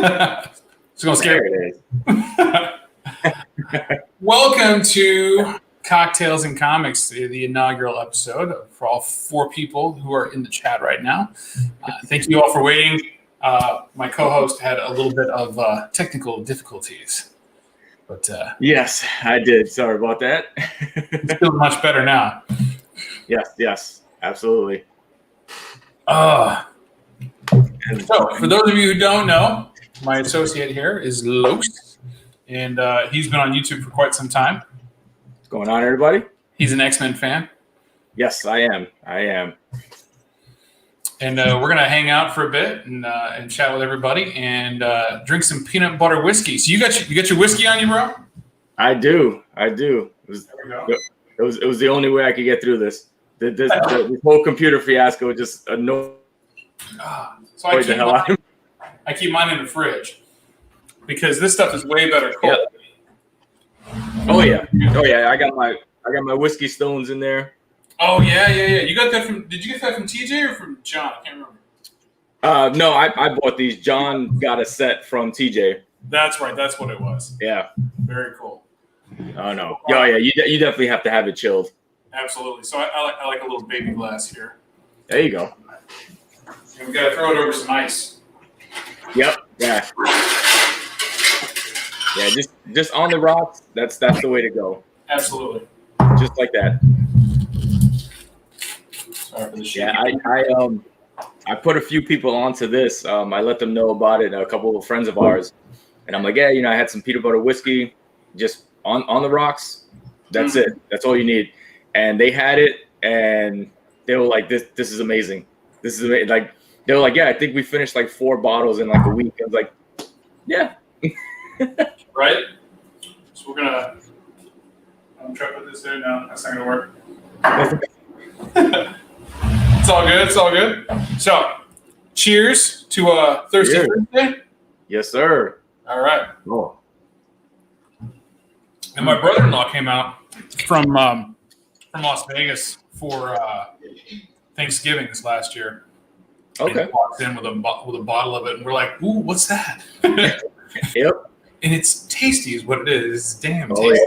It's gonna scare you. Welcome to Cocktails and Comics, the inaugural episode for all 4 people who are in the chat right now. Thank you all for waiting. My co-host had a little bit of technical difficulties, but yes, I did. Sorry about that. It's feeling much better now. Yes, absolutely. So, for those of you who don't know, my associate here is Los, and he's been on YouTube for quite some time. What's going on, everybody? He's an X-Men fan. Yes, I am. And we're going to hang out for a bit and chat with everybody and drink some peanut butter whiskey. So you got your whiskey on you, bro? I do. It was the only way I could get through this. This whole computer fiasco just annoyed so I keep mine in the fridge because this stuff is way better cold. Yep. Oh yeah. I got my whiskey stones in there. Oh yeah. You got that from? Did you get that from TJ or from John? I can't remember. No, I bought these. John got a set from TJ. That's right. That's what it was. Yeah. Very cool. Oh no. Oh yeah. You definitely have to have it chilled. Absolutely. So I like a little baby glass here. There you go. And we got to throw it over some ice. Yep. Yeah. Yeah. Just on the rocks. That's the way to go. Absolutely. Just like that. Sorry for the shit. Yeah. I put a few people onto this. I let them know about it. A couple of friends of ours, and I'm like, yeah, I had some peanut butter whiskey, just on the rocks. That's it. That's all you need. And they had it, and they were like, "This is amazing. This is amazing." Like they were like, "Yeah, I think we finished like 4 bottles in like a week." I was like, "Yeah." Right. So I'm trying to put this in now. That's not gonna work. It's all good. So, cheers to Thirsty Thursday. Yes, sir. All right. Oh. And my brother-in-law came out from Las Vegas for Thanksgiving this last year. Okay. And he walked in with a bottle of it, and we're like, "Ooh, what's that?" Yep. And it's tasty, is what it is. It's damn tasty.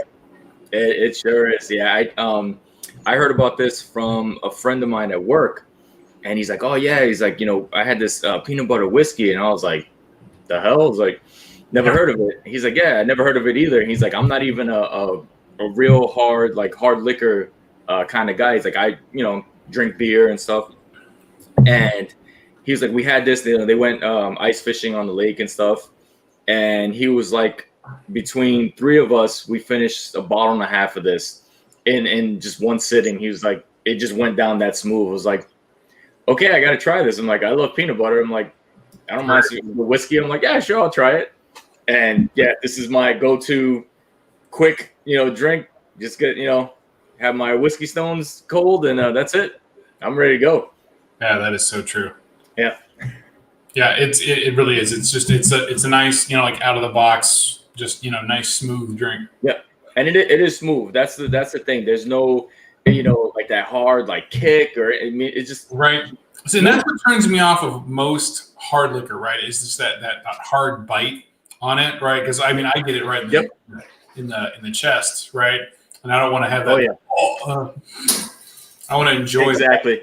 Yeah. It sure is. Yeah. I heard about this from a friend of mine at work, and he's like, "Oh yeah," he's like, "I had this peanut butter whiskey," and I was like, "The hell?" I was like, "Never heard of it." He's like, "Yeah, I never heard of it either." And he's like, "I'm not even a real hard liquor kind of guy." He's like, "I drink beer and stuff," and he was like, "We had this." They went ice fishing on the lake and stuff, and he was like, between 3 of us, we finished a bottle and a half of this in just one sitting. He was like, it just went down that smooth. I was like, okay, I got to try this. I'm like, I love peanut butter. I'm like, I don't mind the whiskey. I'm like, yeah, sure, I'll try it. And yeah, this is my go-to quick, drink. Just get, have my whiskey stones cold, and that's it. I'm ready to go. Yeah, that is so true. Yeah. Yeah, it really is. It's a nice, like out of the box, just nice smooth drink. Yeah, and it is smooth. That's the thing. There's no, like that hard kick it's just right. So and that's what turns me off of most hard liquor, right? Is just that hard bite on it, right? Because I get it right in the chest, right? And I don't want to have that. Oh yeah. I want to enjoy exactly.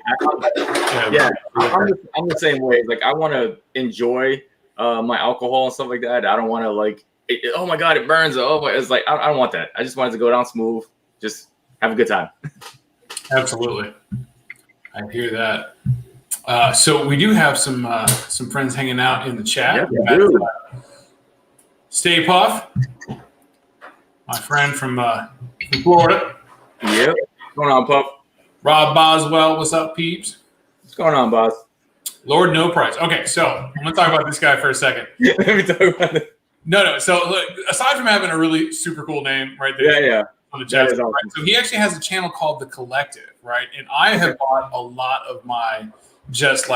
Yeah, I'm the same way. Like I want to enjoy my alcohol and stuff like that. I don't want to oh my god, it burns. It's like I don't want that. I just want it to go down smooth. Just have a good time. Absolutely, I hear that. So we do have some friends hanging out in the chat. Yeah, we do. Stay Puff, my friend from Florida. Yep. What's going on, Puff? Rob Boswell, what's up, peeps? What's going on, boss? Lord No Price. Okay, so I'm gonna talk about this guy for a second. Let me talk about it. No. So look, aside from having a really super cool name right there, yeah, on the chat, awesome. Right? So he actually has a channel called The Collective, right? And I have bought a lot of my just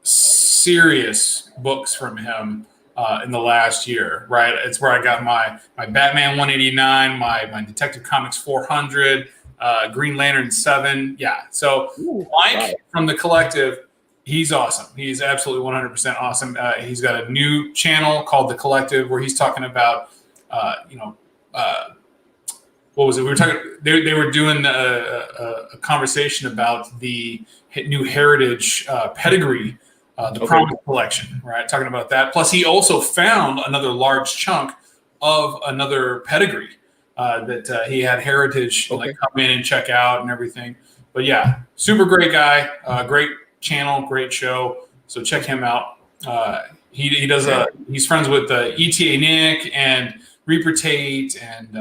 serious books from him in the last year, right? It's where I got my Batman 189, my Detective Comics 400. Green Lantern 7. Yeah. So Mike from The Collective He's awesome. He's absolutely 100% awesome. He's got a new channel called The Collective where he's talking about, you know, what was it? We were talking. They were doing a conversation about the new heritage pedigree, the Promise collection, right? Talking about that. Plus, he also found another large chunk of another pedigree that he had heritage like come in and check out and everything. But yeah, super great guy, great channel, great show. So check him out. He does he's friends with ETA Nick and Reaper Tate and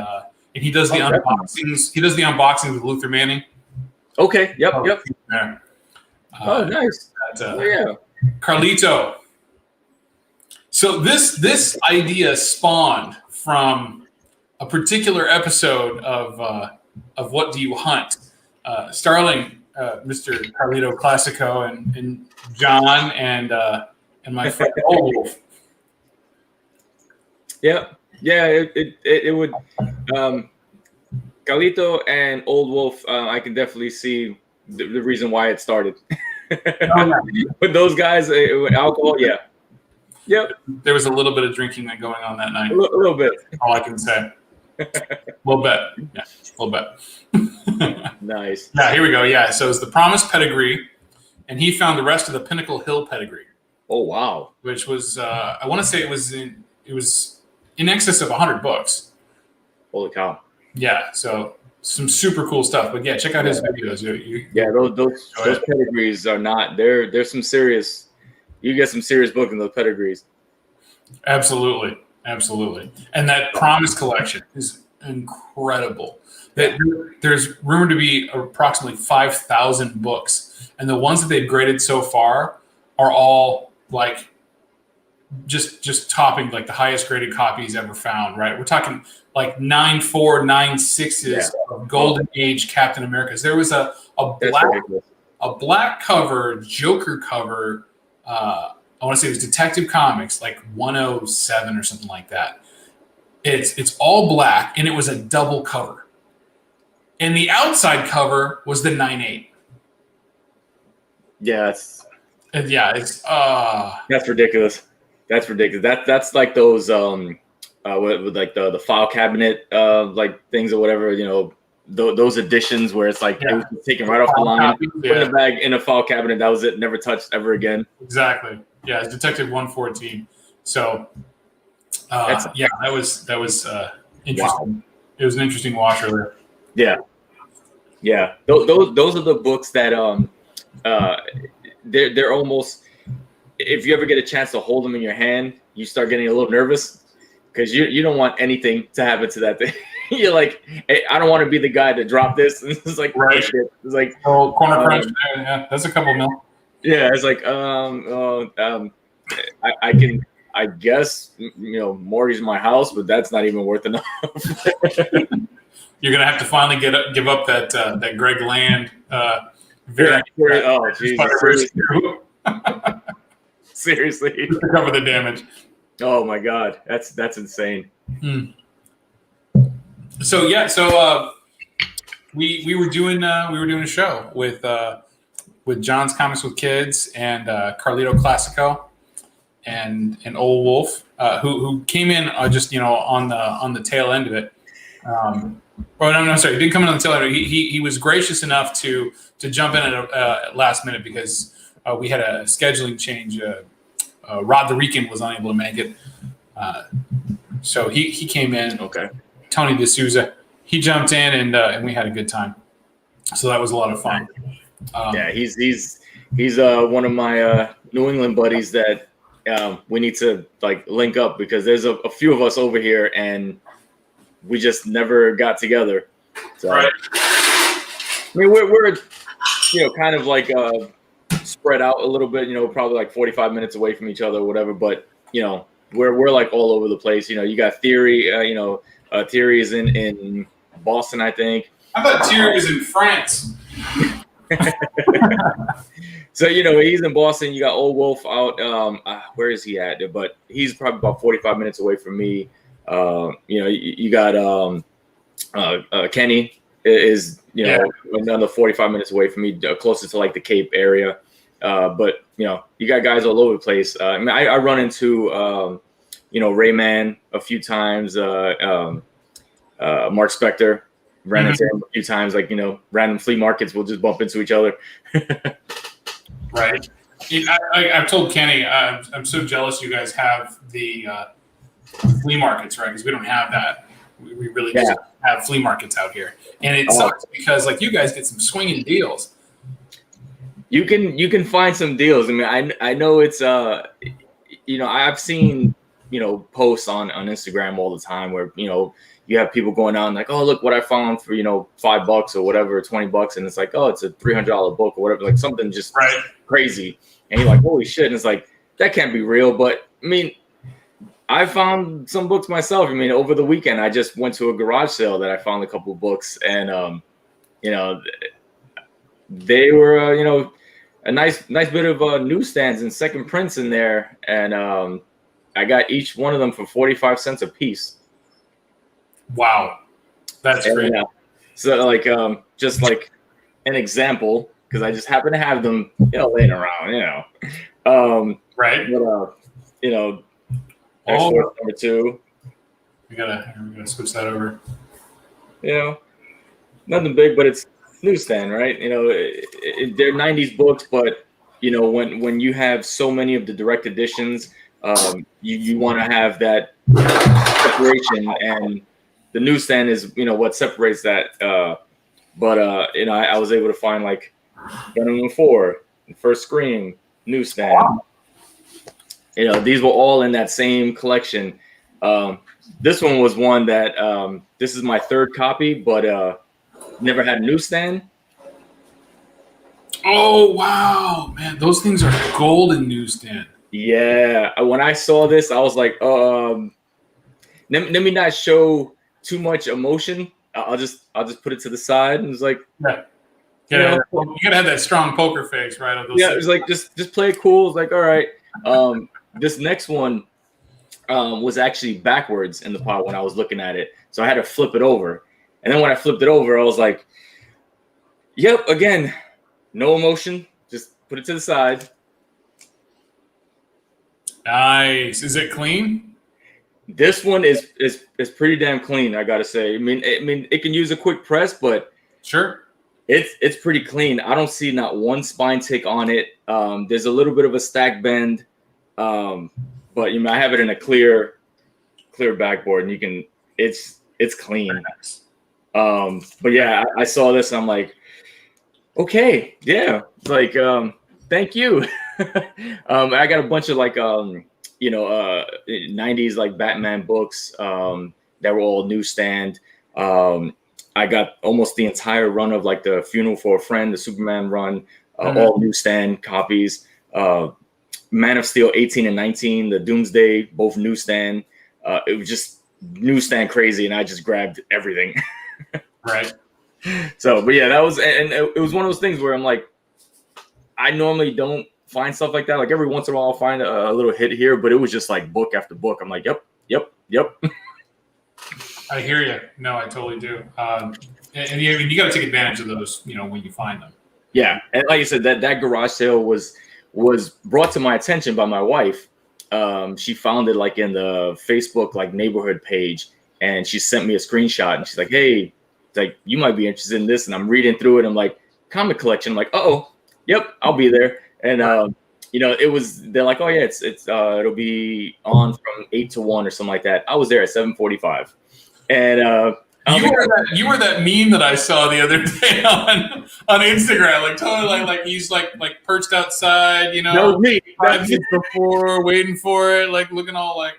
he does the unboxings. He does the unboxings with Luther Manning. Okay. Yep. There. Nice. Yeah. Carlito. So this idea spawned from a particular episode of What Do You Hunt? Starling, Mr. Carlito Classico, and John and my friend Old Wolf. Yeah. Yeah, it would. Carlito and Old Wolf, I can definitely see the reason why it started. With those guys, with alcohol, yeah. Yep. There was a little bit of drinking going on that night. A little bit. All I can say. A little bit. Yeah, a little bit. Nice. Yeah, here we go. Yeah, so it's the Promise pedigree, and he found the rest of the Pinnacle Hill pedigree. Oh, wow. Which was, I want to say it was in excess of 100 books. Holy cow. Yeah, so some super cool stuff. But yeah, check out his videos. Those pedigrees are not, there's some serious, you get some serious books in those pedigrees. Absolutely. And that Promise collection is incredible. There's rumored to be approximately 5,000 books. And the ones that they've graded so far are all like just topping like the highest graded copies ever found, right? We're talking like 9.4, 9.6s of Golden Age Captain Americas. There was a black cover, Joker cover, I want to say it was Detective Comics, like 107 or something like that. It's all black, and it was a double cover. And the outside cover was the 9.8. Yes. And yeah, it's that's ridiculous. That's ridiculous. That's like those with like the file cabinet like things or whatever, you know, those editions where it's like it was taken right off the line, put in a bag in a file cabinet, that was it, never touched ever again. Exactly. Yeah, it's Detective 114. So that was interesting. Wow. It was an interesting washer there. Yeah. Those are the books that they're almost, if you ever get a chance to hold them in your hand, you start getting a little nervous because you don't want anything to happen to that thing. You're like, hey, I don't want to be the guy to drop this. And it's like, right. Shit. It's like, corner crunch. Yeah, that's a couple mil. Yeah, it's like, I can, I guess, you know, mortgage my house, but that's not even worth enough. You're gonna have to finally give up that Greg Land. Seriously, to cover the damage. Oh my God, that's insane. So we were doing a show with John's Comics with Kids and Carlito Classico and Old Wolf, who came in just on the tail end of it. Sorry, he didn't come in on the tail end. He was gracious enough to jump in at last minute because we had a scheduling change. Rod the Rican was unable to make it, so he came in. Okay. Tony D'Souza, he jumped in and we had a good time. So that was a lot of fun. He's one of my New England buddies that we need to like link up because there's a few of us over here and we just never got together. So, right. I mean, we're kind of like spread out a little bit, probably like 45 minutes away from each other or whatever. But, we're like all over the place. You got Theory, Thierry is in Boston, I think. I thought Thierry was in France. So, he's in Boston. You got Old Wolf out. Where is he at? But he's probably about 45 minutes away from me. You got Kenny is, another 45 minutes away from me, closer to like the Cape area. But you got guys all over the place. I mean, I run into Rayman a few times. Mark Spector ran into him a few times. Like random flea markets, we'll just bump into each other. Right. I've told Kenny, I'm so jealous you guys have the flea markets, right? Because we don't have that. We really just have flea markets out here, and it sucks because like you guys get some swinging deals. You can find some deals. I mean, I know it's I've seen posts on Instagram all the time where you have people going on like, oh, look what I found for $5 or whatever, $20, and it's like, oh, it's a $300 book or whatever, like something just crazy, and you're like, holy shit, and it's like that can't be real. But I mean, I found some books myself. I mean, over the weekend, I just went to a garage sale that I found a couple of books, and they were a nice bit of newsstands and second prints in there, and I got each one of them for 45 cents a piece. Wow, that's great. So like just like an example, because I just happen to have them laying around, right. But, export number 2. We gotta switch that over. Nothing big, but it's newsstand, right? They're 90s books, but when you have so many of the direct editions, you want to have that separation, and the newsstand is what separates that. I was able to find like Venom 4, First Scream, newsstand. Wow. These were all in that same collection. This one was one that this is my 3rd copy, but never had a newsstand. Oh wow, man, those things are golden newsstand. Yeah, when I saw this, I was like, let me not show too much emotion. I'll just put it to the side, and it's like, you gotta have that strong poker face, right? It was like just play it cool. It's like, all right. This next one was actually backwards in the pot when I was looking at it, so I had to flip it over. And then when I flipped it over, I was like, yep, again, no emotion. Just put it to the side. Nice. Is it clean? This one is pretty damn clean, I gotta say. I mean, it can use a quick press, but sure, it's pretty clean. I don't see not one spine tick on it. There's a little bit of a stack bend, but I have it in a clear backboard, and it's clean. But yeah, I saw this and I'm like, okay, yeah, like thank you. I got a bunch of like 90s like Batman books that were all newsstand. I got almost the entire run of like the Funeral for a Friend, the Superman run, all newsstand copies. Man of Steel 18 and 19, the Doomsday, both newsstand. It was just newsstand crazy, and I just grabbed everything. Right. So, but yeah, that was, and it was one of those things where I'm like, I normally don't find stuff like that. Like every once in a while, I'll find a little hit here, but it was just like book after book. I'm like, yep. I hear you. No, I totally do. And you got to take advantage of those, when you find them. Yeah, and like you said, that garage sale was brought to my attention by my wife. She found it like in the Facebook like neighborhood page, and she sent me a screenshot, and she's like, "Hey, like you might be interested in this." And I'm reading through it. I'm like, comic collection. I'm like, oh, yep, I'll be there. And it was. They're like, oh yeah, it's it'll be on from 8 to 1 or something like that. I was there at 7:45, and you were that meme that I saw the other day on Instagram, like totally like he's like perched outside, That was me. 5 minutes before, waiting for it, like looking all like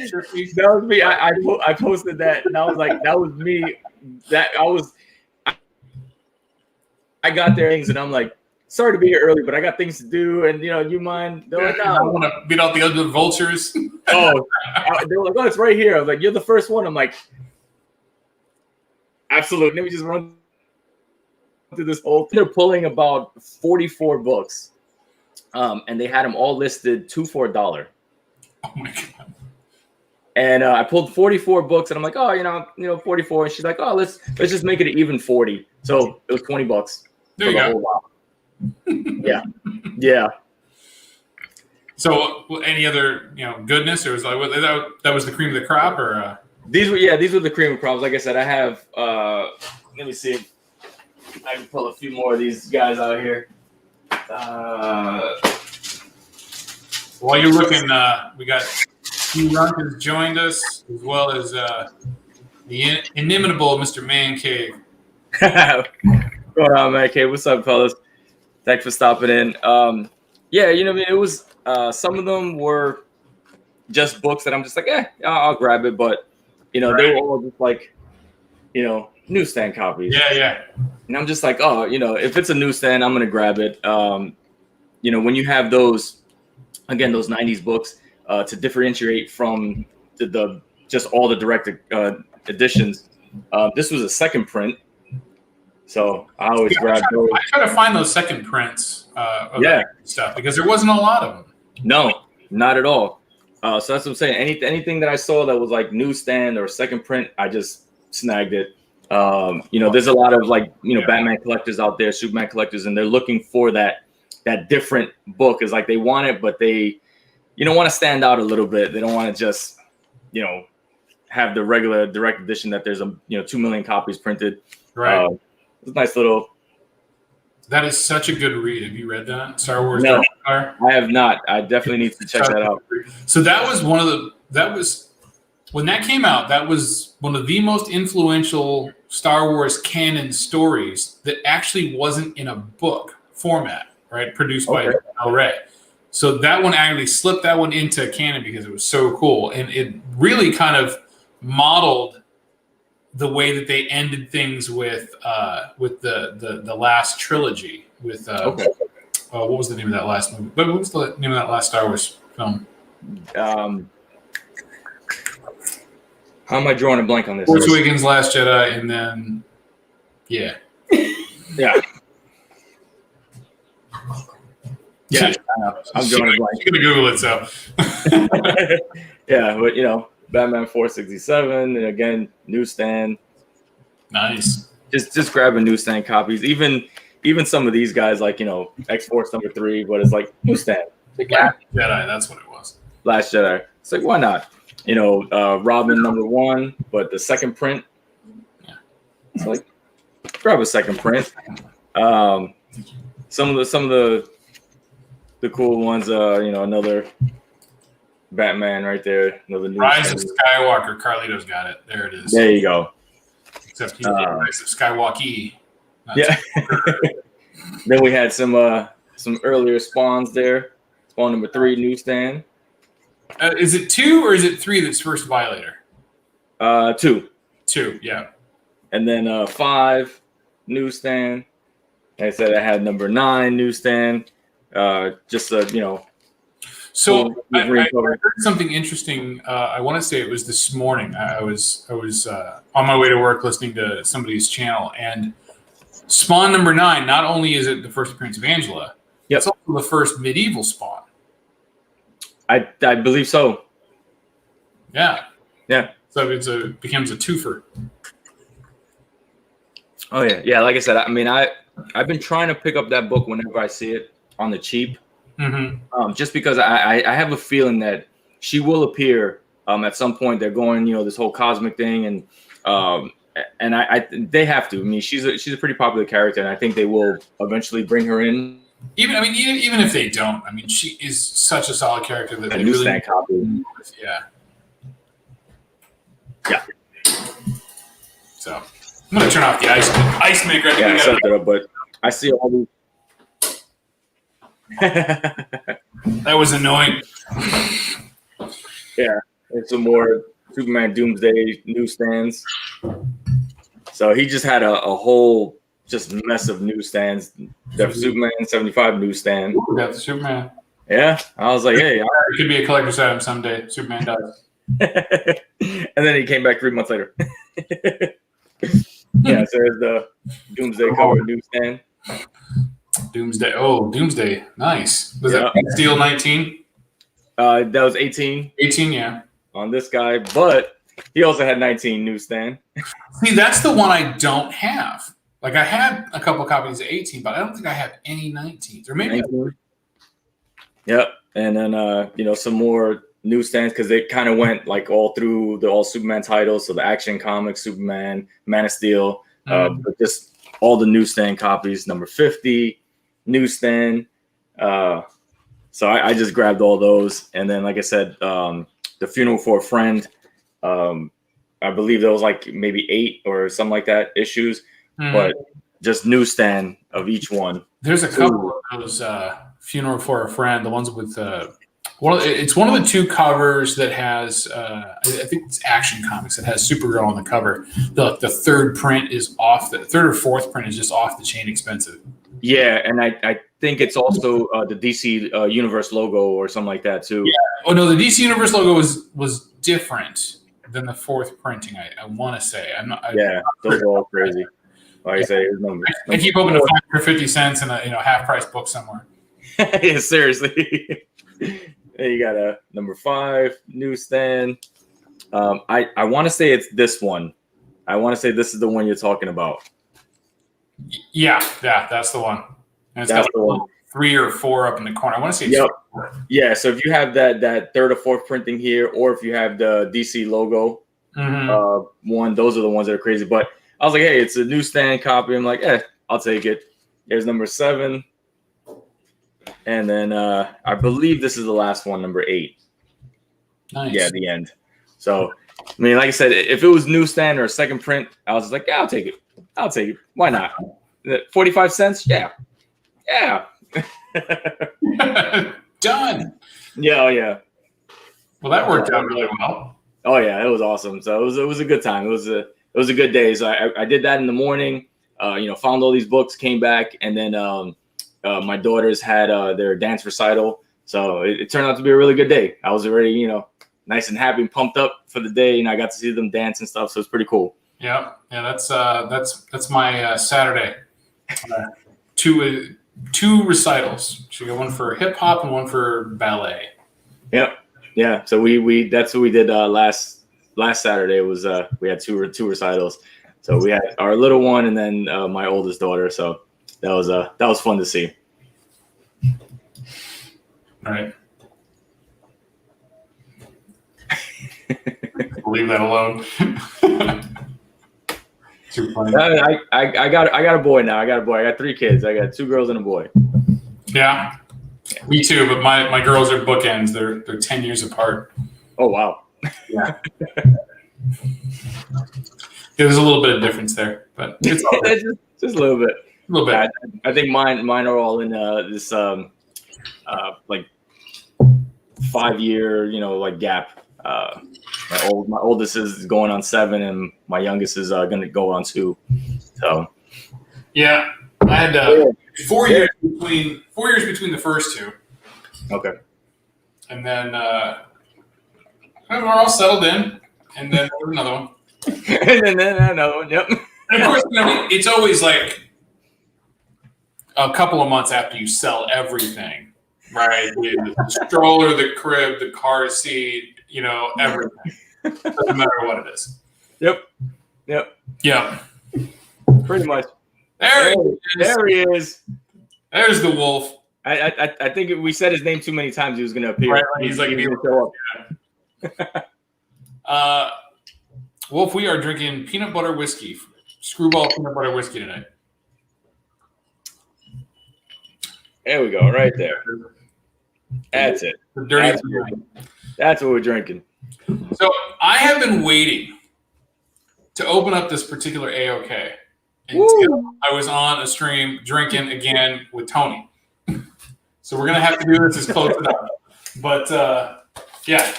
chirpy. That was me. I posted that, and I was like, that was me. I got there things, and I'm like, sorry to be here early, but I got things to do, and you mind? They're like, I want to beat out the other vultures. They were like, oh, it's right here. I was like, you're the first one. I'm like, absolutely. Let me just run through this whole thing. They're pulling about 44 books, and they had them all listed 2 for $1. Oh my god! And I pulled 44 books, and I'm like, oh, 44. And she's like, oh, let's just make it an even 40. So it was $20. There you go. Yeah. So, any other goodness, or was like that was the cream of the crop, or These were the cream of crops. Like I said, I have. Let me see if I can pull a few more of these guys out here. while you're looking, we got Hugh Runt has joined us, as well as the inimitable Mr. Man Cave. What's going on, man? Okay, what's up, fellas? Thanks for stopping in. Yeah, I mean, it was some of them were just books that I'm just like, I'll grab it, but they were all just like, newsstand copies. Yeah. And I'm just like, if it's a newsstand, I'm gonna grab it. When you have those 90s books to differentiate from the just all the direct editions. This was a second print, so I always grab those. I try to find those second prints of that stuff because there wasn't a lot of them. No, not at all. So that's what I'm saying. Anything that I saw that was like newsstand or second print, I just snagged it. There's a lot of Batman collectors out there, Superman collectors, and they're looking for that different book. Is like they want it, but they want to stand out a little bit. They don't want to just have the regular direct edition that there's 2 million copies printed. Right. It's a nice little. That is such a good read. Have you read that? Star Wars? No, I have not. I definitely need to check that out. So that was when that came out, that was one of the most influential Star Wars canon stories that actually wasn't in a book format, right? Produced by Al Ray. So that one actually slipped that one into canon because it was so cool. And it really kind of modeled the way that they ended things with the last trilogy with what was the name of that last movie? But what was the name of that last Star Wars film? How am I drawing a blank on this? Force Awakens, Last Jedi, and then yeah. I'm drawing a blank. You're gonna Google it, so yeah, but Batman 467, and again, newsstand. Nice. Just grabbing newsstand copies. Even some of these guys, like X-Force #3, but it's like newsstand. Like, Last Jedi, that's what it was. Last Jedi. It's like, why not? Robin #1, but the second print. Yeah. It's like, grab a second print. Some of the cool ones. Another Batman right there. Another Rise of Skywalker. Carlito's got it. There it is. There you go. Except he's Rise of Skywalker. Yeah. Then we had some earlier spawns there. Spawn #3 newsstand. Is it 2 or is it 3 that's first Violator? 2. 2, yeah. And then 5 newsstand. Like I said, I had #9 newsstand. So I heard something interesting. I want to say it was this morning. I was on my way to work listening to somebody's channel, and Spawn #9. Not only is it the first appearance of Angela, it's also the first medieval Spawn. I believe so. Yeah. Yeah. So it becomes a twofer. Oh yeah. Like I said, I mean, I've been trying to pick up that book whenever I see it on the cheap. Mm-hmm. Just because I have a feeling that she will appear at some point. They're going, this whole cosmic thing, and they have to. I mean, she's a pretty popular character, and I think they will eventually bring her in. Even if they don't, I mean, she is such a solid character that they really copy. Yeah. So I'm gonna turn off the ice maker. Yeah, I set that up, but I see all these. That was annoying. Yeah, and some more Superman Doomsday newsstands. So he just had a whole just mess of newsstands. The Superman 75 newsstand. We got the Superman. Yeah, I was like, hey, it could be a collector's item someday. Superman does. And then he came back 3 months later. Yeah, so there's the Doomsday cover newsstand. Doomsday. Oh, Doomsday. Nice. Was that Steel 19? That was 18. 18, yeah. On this guy, but he also had 19 newsstand. See, that's the one I don't have. Like I had a couple copies of 18, but I don't think I have any 19s, or maybe. 19. Yep, and then some more newsstands because they kind of went like all through the all Superman titles, so the Action Comics, Superman, Man of Steel, but just all the newsstand copies. Number 50 newsstand. So I just grabbed all those, and then like I said, the Funeral for a Friend. I believe there was like maybe 8 or something like that issues, but just newsstand of each one. There's a couple of those Funeral for a Friend, the ones with it's one of the 2 covers that has I think it's Action Comics that has Supergirl on the cover. The third print is off the third or fourth print is just off the chain expensive. Yeah, and I think it's also the DC Universe logo or something like that too. Yeah. Oh no, the DC Universe logo was different than the 4th printing. I want to say I'm not. Those are all crazy. Like I say, numbers. I keep hoping to find for 50 cents in a half price book somewhere. Yeah, seriously. You got a number 5 newsstand. I want to say it's this one. I want to say this is the one you're talking about. Yeah, that's the one. And it's That's got the one. 3 or 4 up in the corner. I want to say it's Yep. 4. Yeah, so if you have that 3rd or 4th printing here, or if you have the DC logo one, those are the ones that are crazy. But I was like, hey, it's a newsstand copy. I'm like, I'll take it. Here's number 7. And then I believe this is the last one, number 8. Nice. Yeah, the end. So, I mean, like I said, if it was newsstand or a second print, I was just like, yeah, I'll take it. I'll take it. Why not? 45 cents? Yeah. Yeah. Done. Yeah, yeah. Well, that worked out really well. Oh yeah, it was awesome. So it was a good time. It was a good day. So I did that in the morning. Found all these books, came back, and then my daughters had their dance recital. So it turned out to be a really good day. I was already nice and happy and pumped up for the day, and I got to see them dance and stuff. So it's pretty cool. Yeah. That's my Saturday. 2 recitals. So you got one for hip hop and one for ballet. Yep. Yeah. So we that's what we did last Saturday was we had two recitals. So we had our little one and then my oldest daughter. So that was fun to see. All right. Leave that alone. Too funny. I got a boy now. I got 3 kids. I got 2 girls and a boy. Yeah. Me too, but my girls are bookends. They're 10 years apart. Oh wow. Yeah. There's a little bit of difference there, but it's all right. just a little bit. A little bit. I think mine are all in this like 5-year like gap. My oldest is going on 7, and my youngest is going to go on 2. So yeah, I had 4 years between the first 2. Okay. And then we're all settled in, and then there was another one. And then another one. Yep. And of course, it's always like a couple of months after you sell everything, right? The stroller, the crib, the car seat, everything. Doesn't matter what it is. Yep. Yeah. Pretty much. There he is. There's the wolf. I think we said his name too many times. He was going to appear. Right, he's like, going to show up. Wolf, we are drinking peanut butter whiskey, Screwball peanut butter whiskey tonight. There we go, right there. That's it. The dirty. That's what we're drinking. So I have been waiting to open up this particular AOK until I was on a stream drinking again with Tony. So we're gonna have to do this as close enough. But yeah.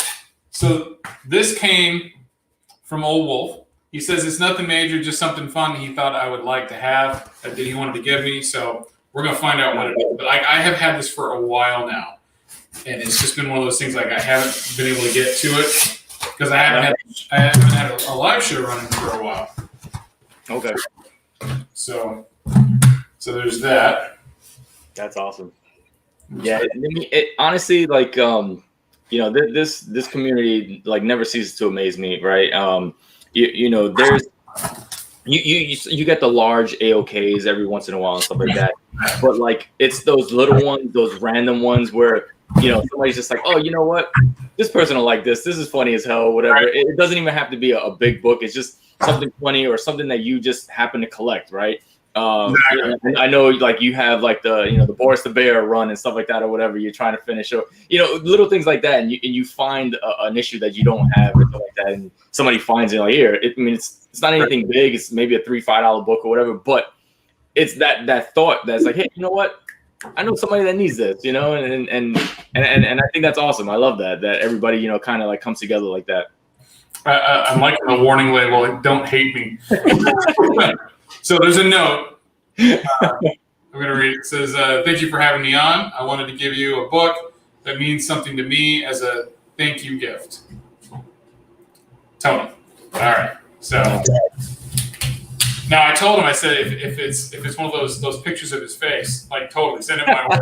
So this came from Old Wolf. He says it's nothing major, just something fun he thought I would like to have that he wanted to give me. So we're gonna find out what it is. But I have had this for a while now, and it's just been one of those things like I haven't been able to get to it because I haven't had a live show running for a while. Okay. So there's that. That's awesome. Yeah, honestly, like this community like never ceases to amaze me, right? There's you get the large AOKs every once in a while and stuff like that, but like it's those little ones, those random ones where somebody's just like, oh, you know what, this person will like this. This is funny as hell, whatever. Right. It doesn't even have to be a big book. It's just something funny or something that you just happen to collect, right? Exactly. I know, like you have like the Boris the Bear run and stuff like that or whatever. You're trying to finish, or little things like that, and you find an issue that you don't have or something like that, and somebody finds it like here. It's not anything big. It's maybe a $3-5 book or whatever, but it's that thought that's like, hey, you know what? I know somebody that needs this, and I think that's awesome. I love that everybody kind of like comes together like that. I'm liking the warning label. Like, don't hate me. So there's a note. I'm going to read it. It says, thank you for having me on. I wanted to give you a book that means something to me as a thank you gift. Tony. All right. So now I told him, I said, if it's one of those pictures of his face, like totally send it my way.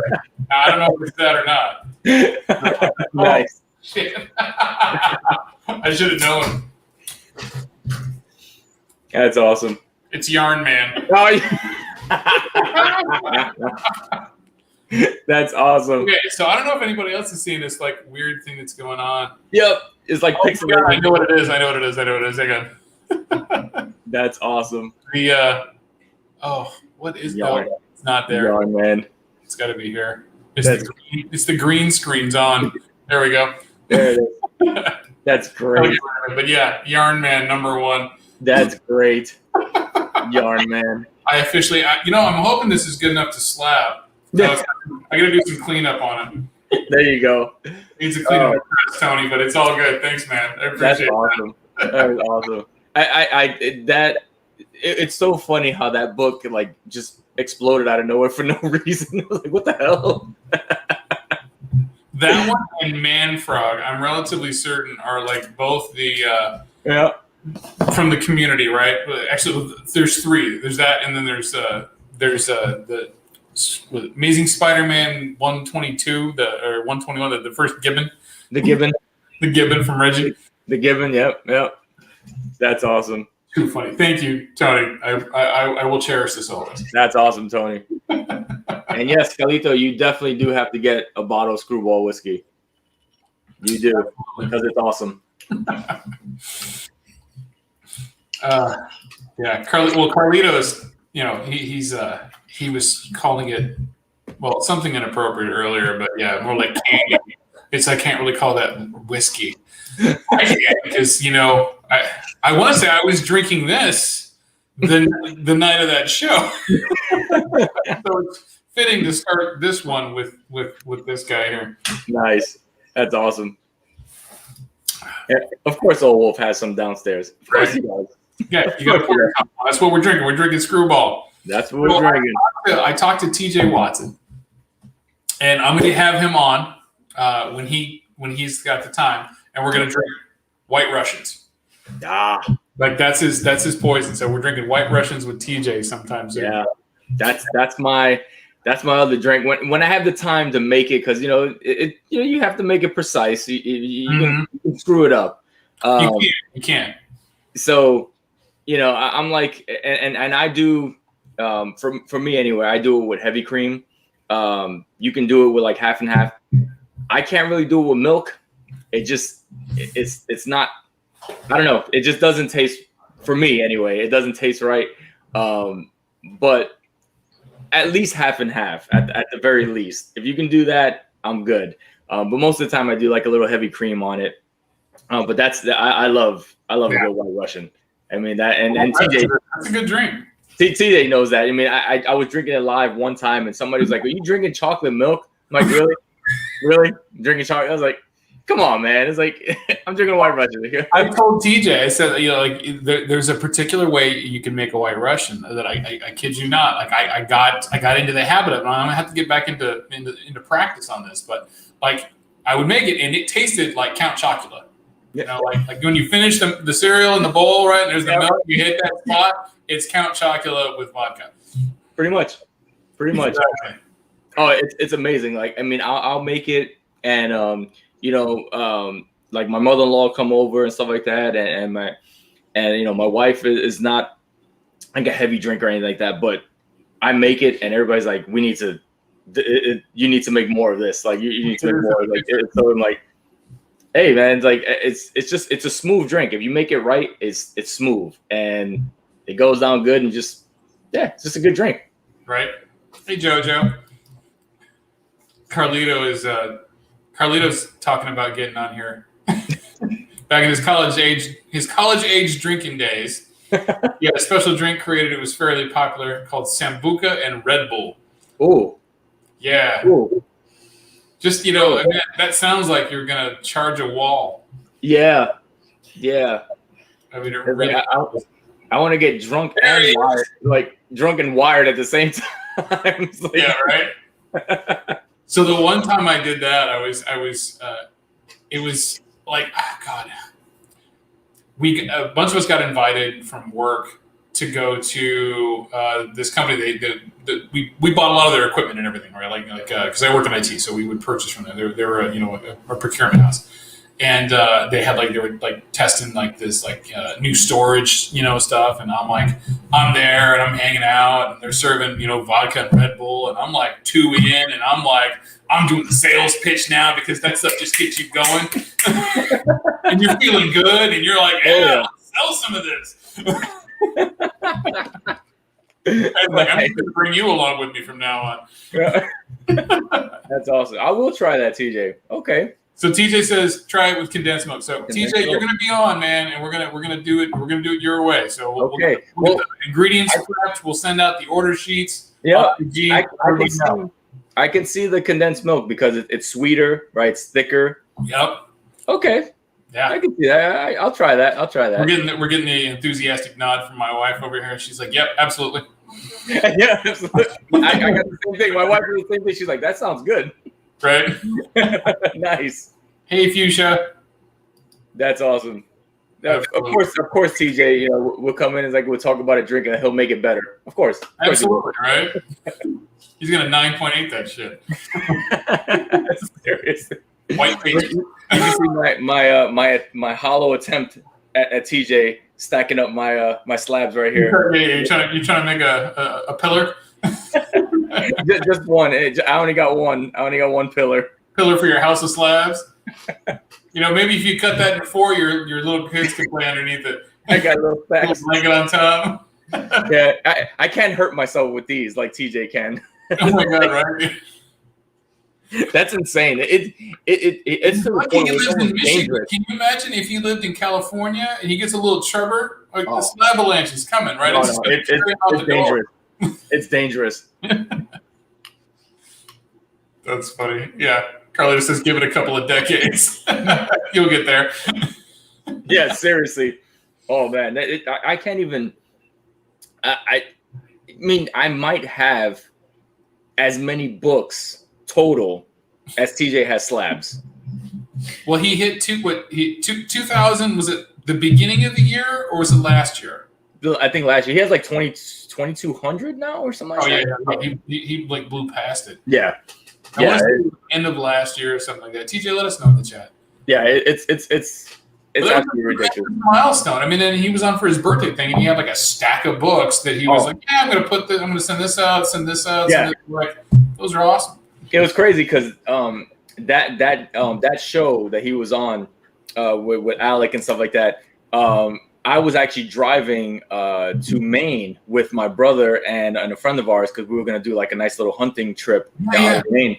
Now, I don't know if it's that or not. Nice. Oh, shit. I should have known. That's awesome. It's Yarn Man. Oh, that's awesome. Okay, so I don't know if anybody else is seeing this like weird thing that's going on. Yep, it's like pixel. Yeah, I know what it is. Hang on. That's awesome. What is Yarn. that? It's not there. Yarn Man. It's got to be here. It's the green screen's on. There we go. There it is. That's great. But yeah, Yarn Man #1. That's great. Yarn Man. I officially, I'm hoping this is good enough to slab. I got to do some cleanup on it. There you go. Needs a cleanup, Tony, but it's all good. Thanks, man. I appreciate That's awesome. That was awesome. It's so funny how that book like just exploded out of nowhere for no reason. I was like, what the hell? That one and Man Frog, I'm relatively certain, are like both the from the community, right? Actually, there's 3. There's that, and then there's the Amazing Spider-Man 122, or 121, the first Gibbon. The Gibbon From Reggie. The Gibbon, yep. That's awesome. Too funny. Thank you, Tony. I will cherish this always. That's awesome, Tony. And yes, Carlito, you definitely do have to get a bottle of Screwball whiskey. You do, because it's awesome. Yeah, Carlitos, he was calling it, something inappropriate earlier, but yeah, more like candy. I can't really call that whiskey. I can't, because I want to say I was drinking this the night of that show. So it's fitting to start this one with this guy here. Nice. That's awesome. Yeah, of course, Old Wolf has some downstairs. Of course he does. Yeah, you got to pour it. That's what we're drinking. We're drinking Screwball. That's what we're drinking. I talked to TJ Watson, and I'm going to have him on when he's got the time, and we're going to drink White Russians. Like that's his poison. So we're drinking White Russians with TJ sometimes. Yeah, that's my other drink when I have the time to make it, because you have to make it precise. You can screw it up. You can't. So I'm like, and I do for me anyway. I do it with heavy cream. You can do it with like half and half. I can't really do it with milk. It's not. I don't know. It just doesn't taste, for me anyway. It doesn't taste right. But at least half and half, at the very least. If you can do that, I'm good. But most of the time, I do like a little heavy cream on it. But I love a good White Russian. I mean that, and TJ. That's a good drink. TJ knows that. I mean, I was drinking it live one time, and somebody was like, "Are you drinking chocolate milk?" I'm like, "Really, really drinking chocolate?" I was like, "Come on, man!" It's like I'm drinking a White Russian here. I told TJ, I said, there's a particular way you can make a White Russian that I kid you not. Like I got into the habit of it. I'm gonna have to get back into practice on this, but like I would make it, and it tasted like Count Chocula. Yeah. Like when you finish the cereal in the bowl, right? And there's the milk. You hit that spot. It's Count Chocula with vodka. Pretty much. Exactly. Oh, it's amazing. Like, I mean, I'll make it, and like my mother-in-law come over and stuff like that, and my wife is not like a heavy drink or anything like that, but I make it and everybody's like, you need to make more of this. Like you need to make more. Like so I'm like, hey man, it's a smooth drink. If you make it right, it's smooth and it goes down good and it's just a good drink. Right. Hey Jojo. Carlito's talking about getting on here. Back in his college age drinking days, he had a special drink created. It was fairly popular called Sambuca and Red Bull. Oh, yeah. Ooh. Just I mean, that sounds like you're gonna charge a wall. Yeah. I mean, really. I want to get drunk and wired, like drunk and wired at the same time. Like, yeah, right. So the one time I did that, it was like, oh God, a bunch of us got invited from work to go to this company. We bought a lot of their equipment and everything, right? Like because I worked in IT, so we would purchase from them. They were a procurement house, and they were testing this new storage stuff, and I'm there and I'm hanging out, and they're serving vodka and Red Bull, and I'm like 2 in, and I'm doing the sales pitch now because that stuff just gets you going, and you're feeling good, and you're like, yeah, let's sell some of this. I'm going to bring you along with me from now on. That's awesome. I will try that, TJ. Okay. So TJ says try it with condensed milk. So TJ, you're going to be on, man, and we're gonna do it. We're gonna do it your way. So we'll get the ingredients prepped. We'll send out the order sheets. Yeah, I can see the condensed milk because it's sweeter, right? It's thicker. Yep. Okay. Yeah, I can see that. I'll try that. We're getting the enthusiastic nod from my wife over here. She's like, "Yep, absolutely." Yeah, absolutely. I got the same thing. My wife did the same thing. She's like, "That sounds good." Right. Nice. Hey, Fuchsia. That's awesome. Of course, TJ. We'll come in and we'll talk about a drink and he'll make it better. Of course. Absolutely, right. He's gonna 9.8 that shit. That's serious. White face. You can see my hollow attempt at TJ stacking up my slabs right here. You're trying to make a pillar. Just one. I only got one. I only got one pillar. Pillar for your house of slabs. Maybe if you cut that in 4, your little kids can play underneath it. I got a little blanket on top. Yeah, I can't hurt myself with these like TJ can. Oh my God! Right. That's insane. It's dangerous. Can you imagine if he lived in California and he gets a little chubber? Like the slab avalanche is coming, right? It's dangerous. It's dangerous. That's funny. Yeah. Carlito says, give it a couple of decades. You'll get there. Yeah, seriously. Oh, man. I can't even. I mean, I might have as many books total as TJ has slabs. Well, he hit 2000. Was it the beginning of the year or was it last year? I think last year. He has 2,200 now or something like that. Oh, yeah. He blew past it. Yeah. I want to say end of last year or something like that. TJ, let us know in the chat. Yeah, it's absolutely ridiculous. Milestone. I mean, and he was on for his birthday thing, and he had a stack of books that he was like, "Yeah, I'm going to send this out, send this out." Yeah, those are awesome. It was crazy because that show that he was on with Alec and stuff like that. I was actually driving to Maine with my brother and a friend of ours because we were going to do a nice little hunting trip down to Maine.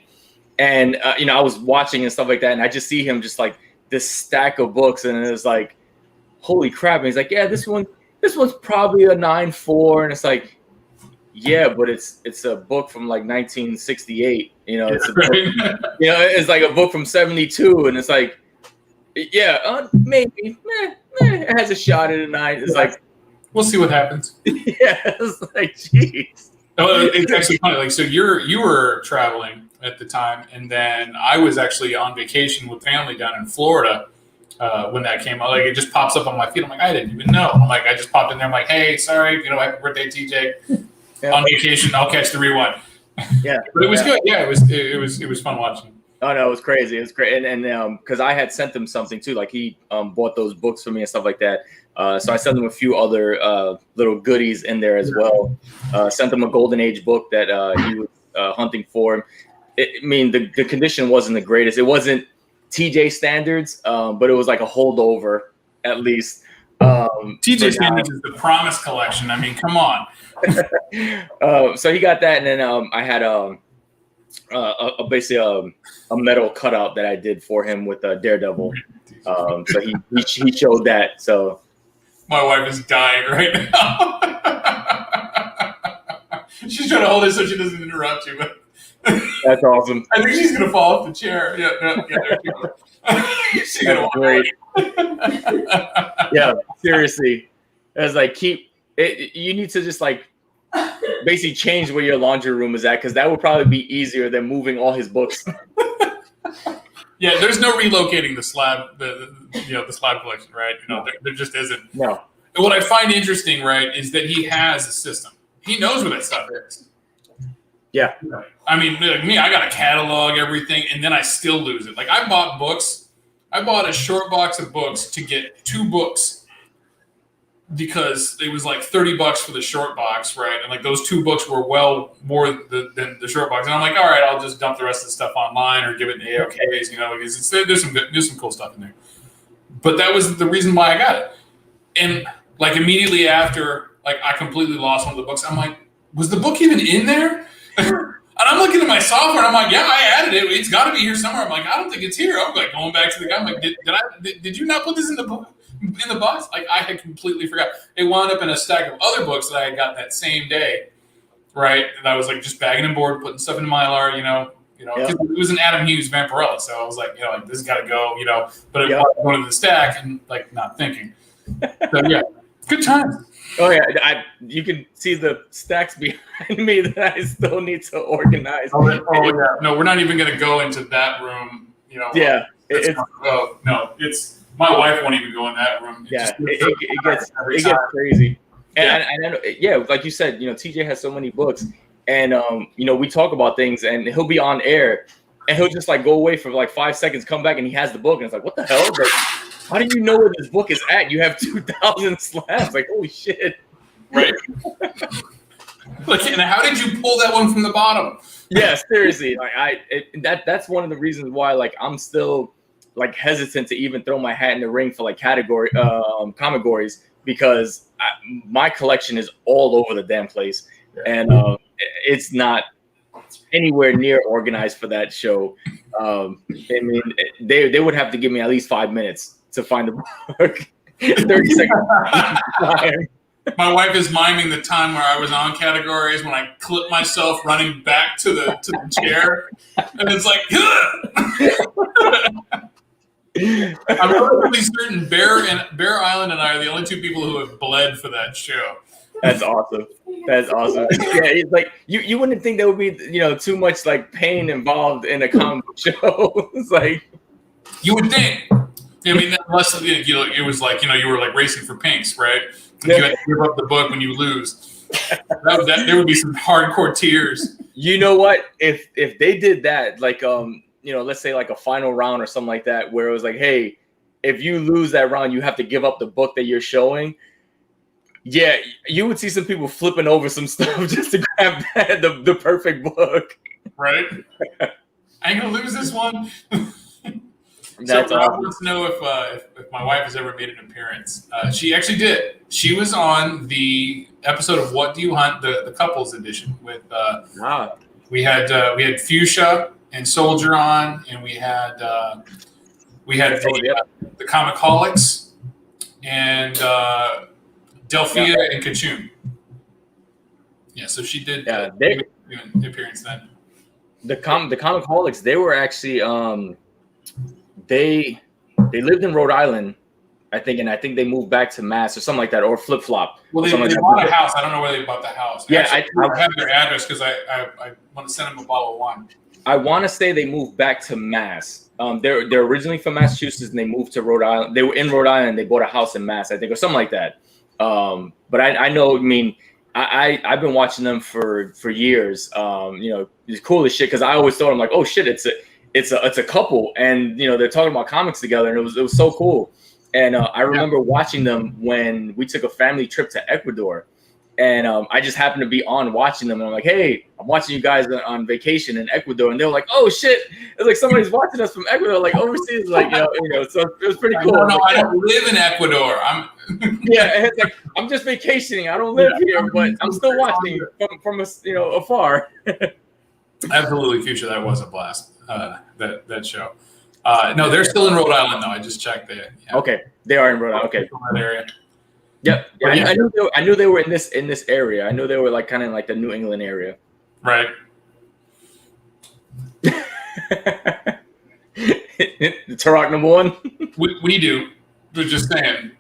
And, I was watching and stuff like that. And I just see him just this stack of books. And it's like, holy crap. And he's like, yeah, this one's probably a 9.4. And it's like, yeah, but it's a book from 1968. It's a book, it's like a book from 72. And it's like, yeah, maybe, it has a shot at a 9. It's like, we'll see what happens. Yeah, it's like, jeez. Oh, it's actually funny. So you were traveling at the time, and then I was actually on vacation with family down in Florida when that came out. It just pops up on my feed. I'm like, I didn't even know. I just popped in there. I'm like, hey, sorry, happy birthday, TJ. Yeah. On vacation, I'll catch the rewind. Yeah, but it was good. Yeah, it was fun watching. Oh no, it was crazy. It was great, and because I had sent him something too. He bought those books for me and stuff like that. So I sent him a few other little goodies in there as well. Sent him a Golden Age book that he was hunting for. I mean, the condition wasn't the greatest. It wasn't TJ standards, but it was like a holdover at least. TJ standards is the Promise collection. I mean, come on. So he got that, and then I had basically a metal cutout that I did for him with Daredevil. So he showed that. So my wife is dying right now. She's trying to hold it so she doesn't interrupt you, but that's awesome. I think she's gonna fall off the chair. Yeah, there she goes. She's gonna walk great. Yeah, seriously. It's like you need to just like basically change where your laundry room is at, because that would probably be easier than moving all his books. Yeah, there's no relocating the slab, the slab collection, right? There just isn't. No. And what I find interesting, right, is that he has a system. He knows where that stuff is. Yeah. I mean, like me, I got to catalog everything, and then I still lose it. Like I bought books. I bought a short box of books to get 2 books because it was like $30 for the short box, right? And like those 2 books were well more than the short box. And I'm like, all right, I'll just dump the rest of the stuff online or give it to AOKs, because there's some cool stuff in there. But that was the reason why I got it. And like immediately after, like I completely lost one of the books. I'm like, was the book even in there? And I'm looking at my software, and I'm like, yeah, I added it. It's got to be here somewhere. I'm like, I don't think it's here. I'm like going back to the guy. I'm like, did you not put this in the box? Like I had completely forgot. It wound up in a stack of other books that I had gotten that same day, right? And I was like just bagging and board, putting stuff in Mylar, because it was an Adam Hughes Vampirella. So I was like, like this has got to go, But it was going to the stack and like not thinking. So yeah, good times. Oh yeah, you can see the stacks behind me that I still need to organize. Oh yeah, no, we're not even going to go into that room. Yeah, no, it's my wife won't even go in that room. It gets crazy. And like you said, TJ has so many books, and we talk about things, and he'll be on air, and he'll just like go away for like 5 seconds, come back, and he has the book, and it's like, what the hell? Like, how do you know where this book is at? You have 2,000 slabs. Like, holy shit. Right. Like, and how did you pull that one from the bottom? Yeah, seriously. Like that's one of the reasons why like I'm still like hesitant to even throw my hat in the ring for like categories, because my collection is all over the damn place. And it's not anywhere near organized for that show. I mean, they would have to give me at least 5 minutes to find the book. 30 seconds. My wife is miming the time where I was on categories when I clipped myself running back to the chair, and it's like, I'm relatively certain Bear Island and I are the only 2 people who have bled for that show. That's awesome. Yeah, it's like you wouldn't think there would be too much like pain involved in a comic book show. It's like you would think. I mean, unless it was like you were like racing for pinks, right? You had to give up the book when you lose. There would be some hardcore tears. You know what? If they did that, like let's say like a final round or something like that, where it was like, hey, if you lose that round, you have to give up the book that you're showing. Yeah, you would see some people flipping over some stuff just to grab the perfect book. Right? I ain't gonna lose this one. That's so awesome. I want to know if my wife has ever made an appearance. She actually did. She was on the episode of What Do You Hunt, the couples edition with. We had Fuchsia and Soldier on, and we had the Comicaholics and Delphia and Kachun. Yeah, so she did an appearance then. The Comicaholics, they were actually they lived in Rhode Island, I think, and I think they moved back to Mass or something like that, or flip flop. Well, they bought a house. I don't know where they bought the house. Yeah, I have their address because I want to send them a bottle of wine. I want to say they moved back to Mass. They're originally from Massachusetts and they moved to Rhode Island. They were in Rhode Island. They bought a house in Mass, I think, or something like that. But I know. I mean, I've been watching them for years. It's cool as shit because I always thought, I'm like, oh shit, it's a couple, and they're talking about comics together, and it was so cool. And I remember watching them when we took a family trip to Ecuador. And I just happened to be on watching them. And I'm like, hey, I'm watching you guys on vacation in Ecuador. And they were like, oh, shit. It's like somebody's watching us from Ecuador, like overseas. Like, so it was pretty cool. No, like, I don't live in Ecuador. Yeah, it's like, I'm just vacationing. I don't live here, but I'm still watching from afar. Absolutely, Future. That was a blast, that show. No, they're still in Rhode Island, though. I just checked there. Yeah. Okay, they are in Rhode Island. Okay. That area. Yep. Yeah, I knew they were in this area. I knew they were like kind of like the New England area. Right. Turok #1. We do. We're just saying.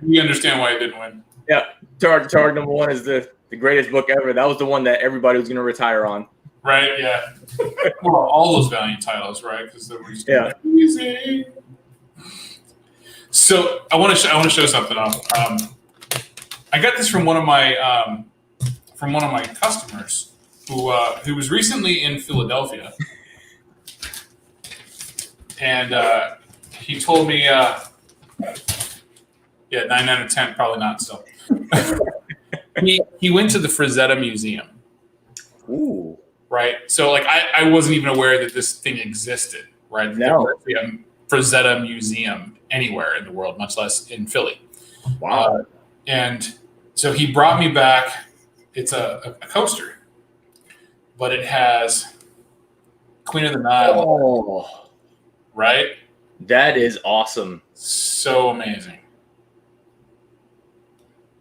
We understand why he didn't win. Yeah, Turok #1 is the greatest book ever. That was the one that everybody was going to retire on. Right. Yeah. Well, all those Valiant titles, right? Because they were just amazing. So I want to show something off. I got this from one of my customers who was recently in Philadelphia, and he told me, 9 out of 10, probably not still. He went to the Frazetta Museum. Ooh. Right. So like I wasn't even aware that this thing existed. Right. No. Frazetta Museum anywhere in the world, much less in Philly. Wow. And so he brought me back. It's a coaster, but it has Queen of the Nile. Oh. Right. That is awesome. So amazing.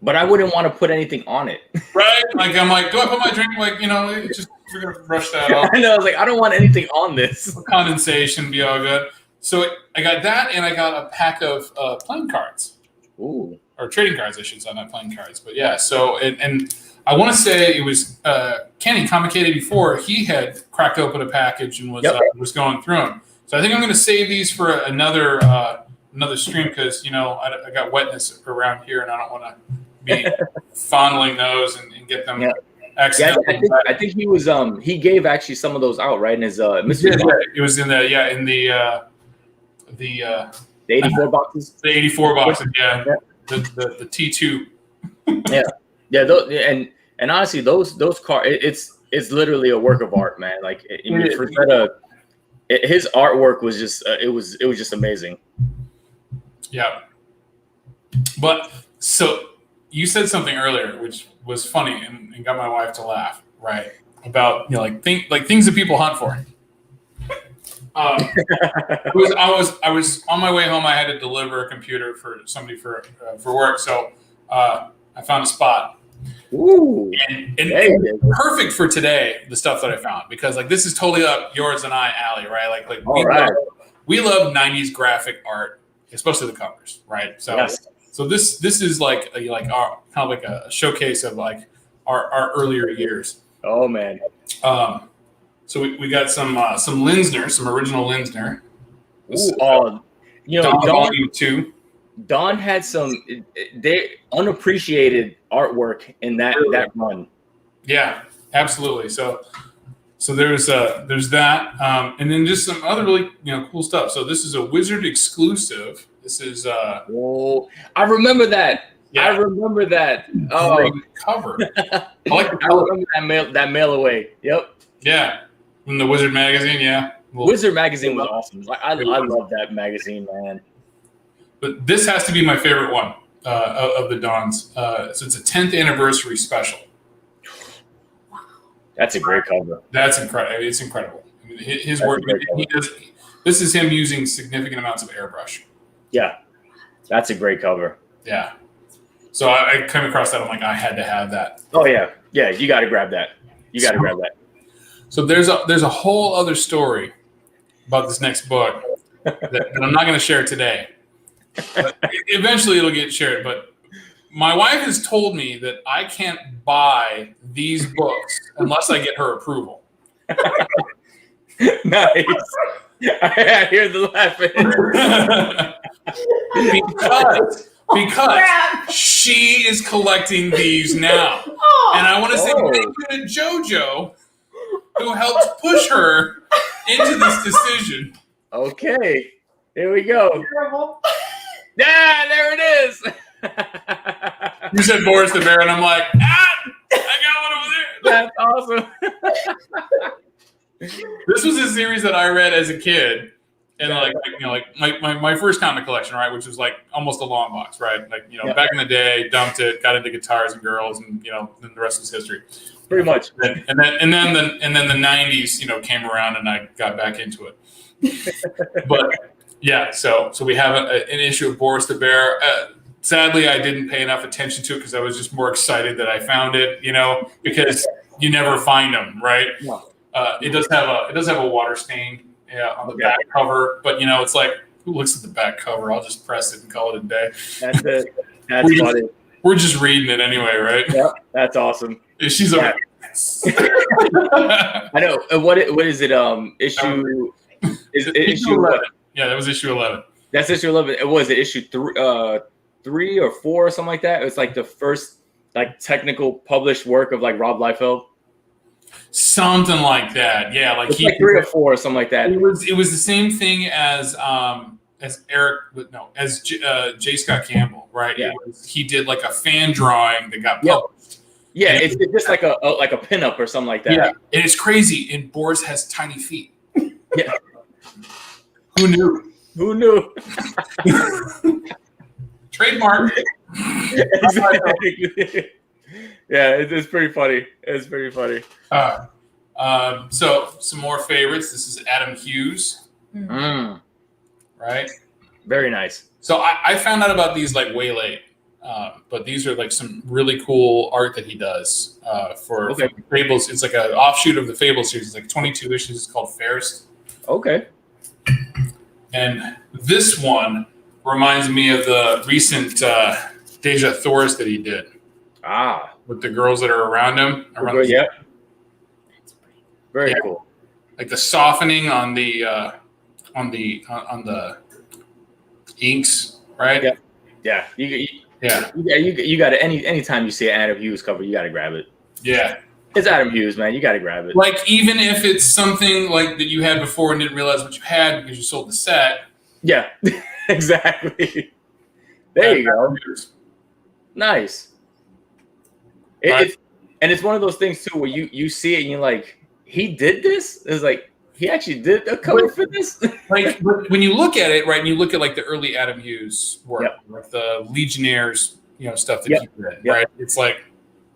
But I wouldn't want to put anything on it. Right. Like I'm like, do I put my drink? Like, just we're gonna brush that off. I know. I was like, I don't want anything on this. Condensation, be all good. So I got that, and I got a pack of playing cards. Ooh. Or trading cards, I should say, not playing cards. But yeah, so and I want to say it was Kenny, Comic Kid 84. He had cracked open a package and was going through them. So I think I'm going to save these for another stream because I got wetness around here, and I don't want to be fondling those and get them. Yeah. Accidentally. Yeah, I think he was he gave actually some of those out, right? In his mystery box. It was in the 84 boxes. The 84 boxes, yeah. The T2. Yeah, and honestly, those cards, it's literally a work of art, man. Like his artwork was just it was just amazing. Yeah, but so you said something earlier, which was funny and got my wife to laugh, right? About things that people hunt for. I was on my way home. I had to deliver a computer for somebody for work, so I found a spot. Ooh, and perfect for today. The stuff that I found because this is totally up yours and I alley, right? We love 90s graphic art, especially the covers, right? So yes. So this is like our kind of like a showcase of our earlier years. Oh man. So we got some Linsner, some original Linsner. Volume 2. Don had some unappreciated artwork in that run. Yeah, absolutely. So there's that, and then just some other really cool stuff. So this is a Wizard exclusive. This is I remember that. Yeah. I remember that. Great cover. I remember that mail away. Yep. Yeah. From the Wizard magazine, yeah. Wizard magazine was awesome. I love that magazine, man. But this has to be my favorite one of the Dons. So it's a 10th anniversary special. That's a great cover. That's incredible. It's incredible. I mean, his work. This is him using significant amounts of airbrush. Yeah, that's a great cover. Yeah. So I came across that. I'm like, I had to have that. Oh yeah. You got to grab that. Grab that. So there's a whole other story about this next book that I'm not going to share today. But eventually it'll get shared. But my wife has told me that I can't buy these books unless I get her approval. Nice. I hear the laughing. Because she is collecting these now. And I want to say thank you to JoJo, who helped push her into this decision. Okay, here we go. Yeah, there it is. You said Boris the Bear, and I'm like, I got one over there. That's awesome. This was a series that I read as a kid, and my first comic collection, right, which was like almost a long box, right? Like back in the day, dumped it, got into guitars and girls, and then the rest is history. Pretty much. And then the '90s, came around, and I got back into it. But yeah, so we have an issue of Boris the Bear. Sadly, I didn't pay enough attention to it because I was just more excited that I found it, because you never find them, right? No. It does have a water stain on the back cover, but it's like, who looks at the back cover? I'll just press it and call it a day. That's it. That's funny. We're just reading it anyway, right? Yep, that's awesome. She's I know. What is it? Issue is it issue 11? Yeah, that was issue 11. That's issue 11. Was it issue 3 or 4 or something like that? It was like the first technical published work of Rob Liefeld. Something like that. Yeah, like 3 or 4 or something like that. It was the same thing as J. Scott Campbell, right? Yeah. He did like a fan drawing that got published. Yeah, it's just like a pinup or something like that. Yeah, and it's crazy. And Boris has tiny feet. Yeah. Who knew? Who knew? Trademark. Exactly. Yeah, it's pretty funny. It's pretty funny. So some more favorites. This is Adam Hughes. Right? Very nice. So I found out about these way late. But these are some really cool art that he does for Fables. It's like an offshoot of the Fable series. It's 22 issues. It's called Fairest. Okay. And this one reminds me of the recent Deja Thoris that he did. With the girls that are around him. Yeah. Very cool. Like the softening on the inks, right? Yeah. You got it. Anytime you see an Adam Hughes cover, you got to grab it. Yeah. It's Adam Hughes, man. You got to grab it. Even if it's something that you had before and didn't realize what you had because you sold the set. Yeah, exactly. There you go. Nice. It's one of those things too where you see it and you're like, he did this? It's like, he actually did a cover for this? But when you look at it, right, and you look at the early Adam Hughes work, like the Legionnaires, stuff that he did, right? It's like,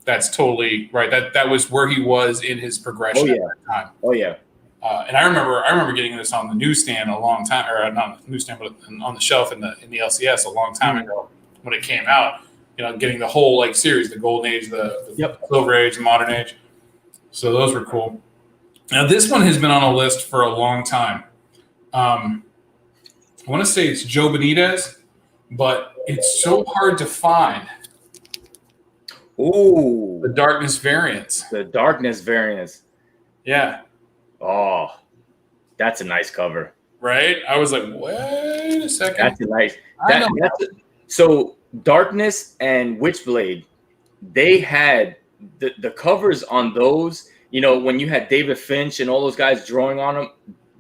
that's totally right. That was where he was in his progression at that time. Oh yeah. And I remember getting this on the newsstand a long time, or not on the newsstand, but on the shelf in the LCS a long time ago when it came out. Getting the whole series, the Golden Age, the Silver Age, the Modern Age. So those were cool. Now this one has been on a list for a long time. I want to say it's Joe Benitez, but it's so hard to find. Ooh, the Darkness variants. The Darkness variants. Yeah. Oh, that's a nice cover. Right? I was like, wait a second. That's a nice. So Darkness and Witchblade, they had the covers on those. When you had David Finch and all those guys drawing on them,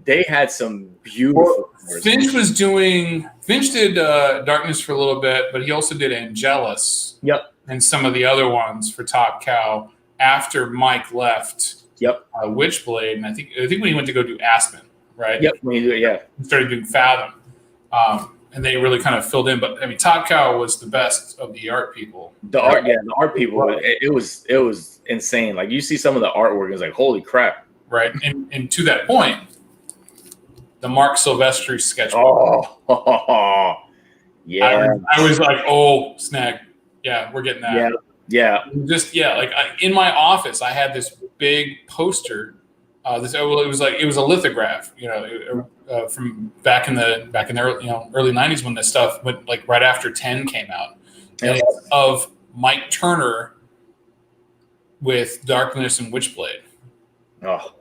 they had some beautiful covers. Finch did Darkness for a little bit, but he also did Angelus. Yep. And some of the other ones for Top Cow after Mike left. Yep. Witchblade, and I think when he went to go do Aspen, right? Yep. When he started doing Fathom, and they really kind of filled in. But Top Cow was the best of the art people. The art people. It was insane. You see some of the artwork, it's like, holy crap. Right, and to that point, the Mark Silvestri sketchbook. Oh, yeah. I was like, oh, snag. Yeah, we're getting that. Yeah. Just in my office, I had this big poster. It was a lithograph, from back in the early '90s when this stuff went right after 10 came out, and it's of Mike Turner with Darkness and Witchblade. Oh,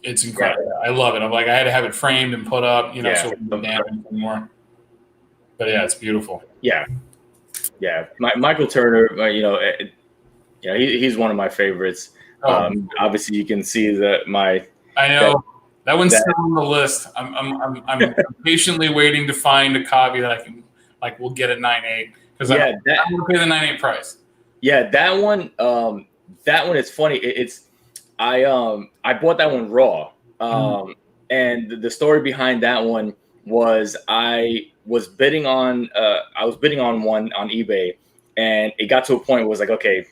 it's incredible! I love it. I had to have it framed and put up, so it wouldn't damage anymore. But yeah, it's beautiful. Yeah. Yeah, Michael Turner, he's one of my favorites. Obviously, you can see that I know that one's still on the list. I'm patiently waiting to find a copy that I can like we'll get a 9.8 because Yeah, I'm going to pay the 9.8 price. Yeah, that one. That one is funny. I bought that one raw. And the story behind that one was I was bidding on one on eBay, and it got to a point where it was like, okay,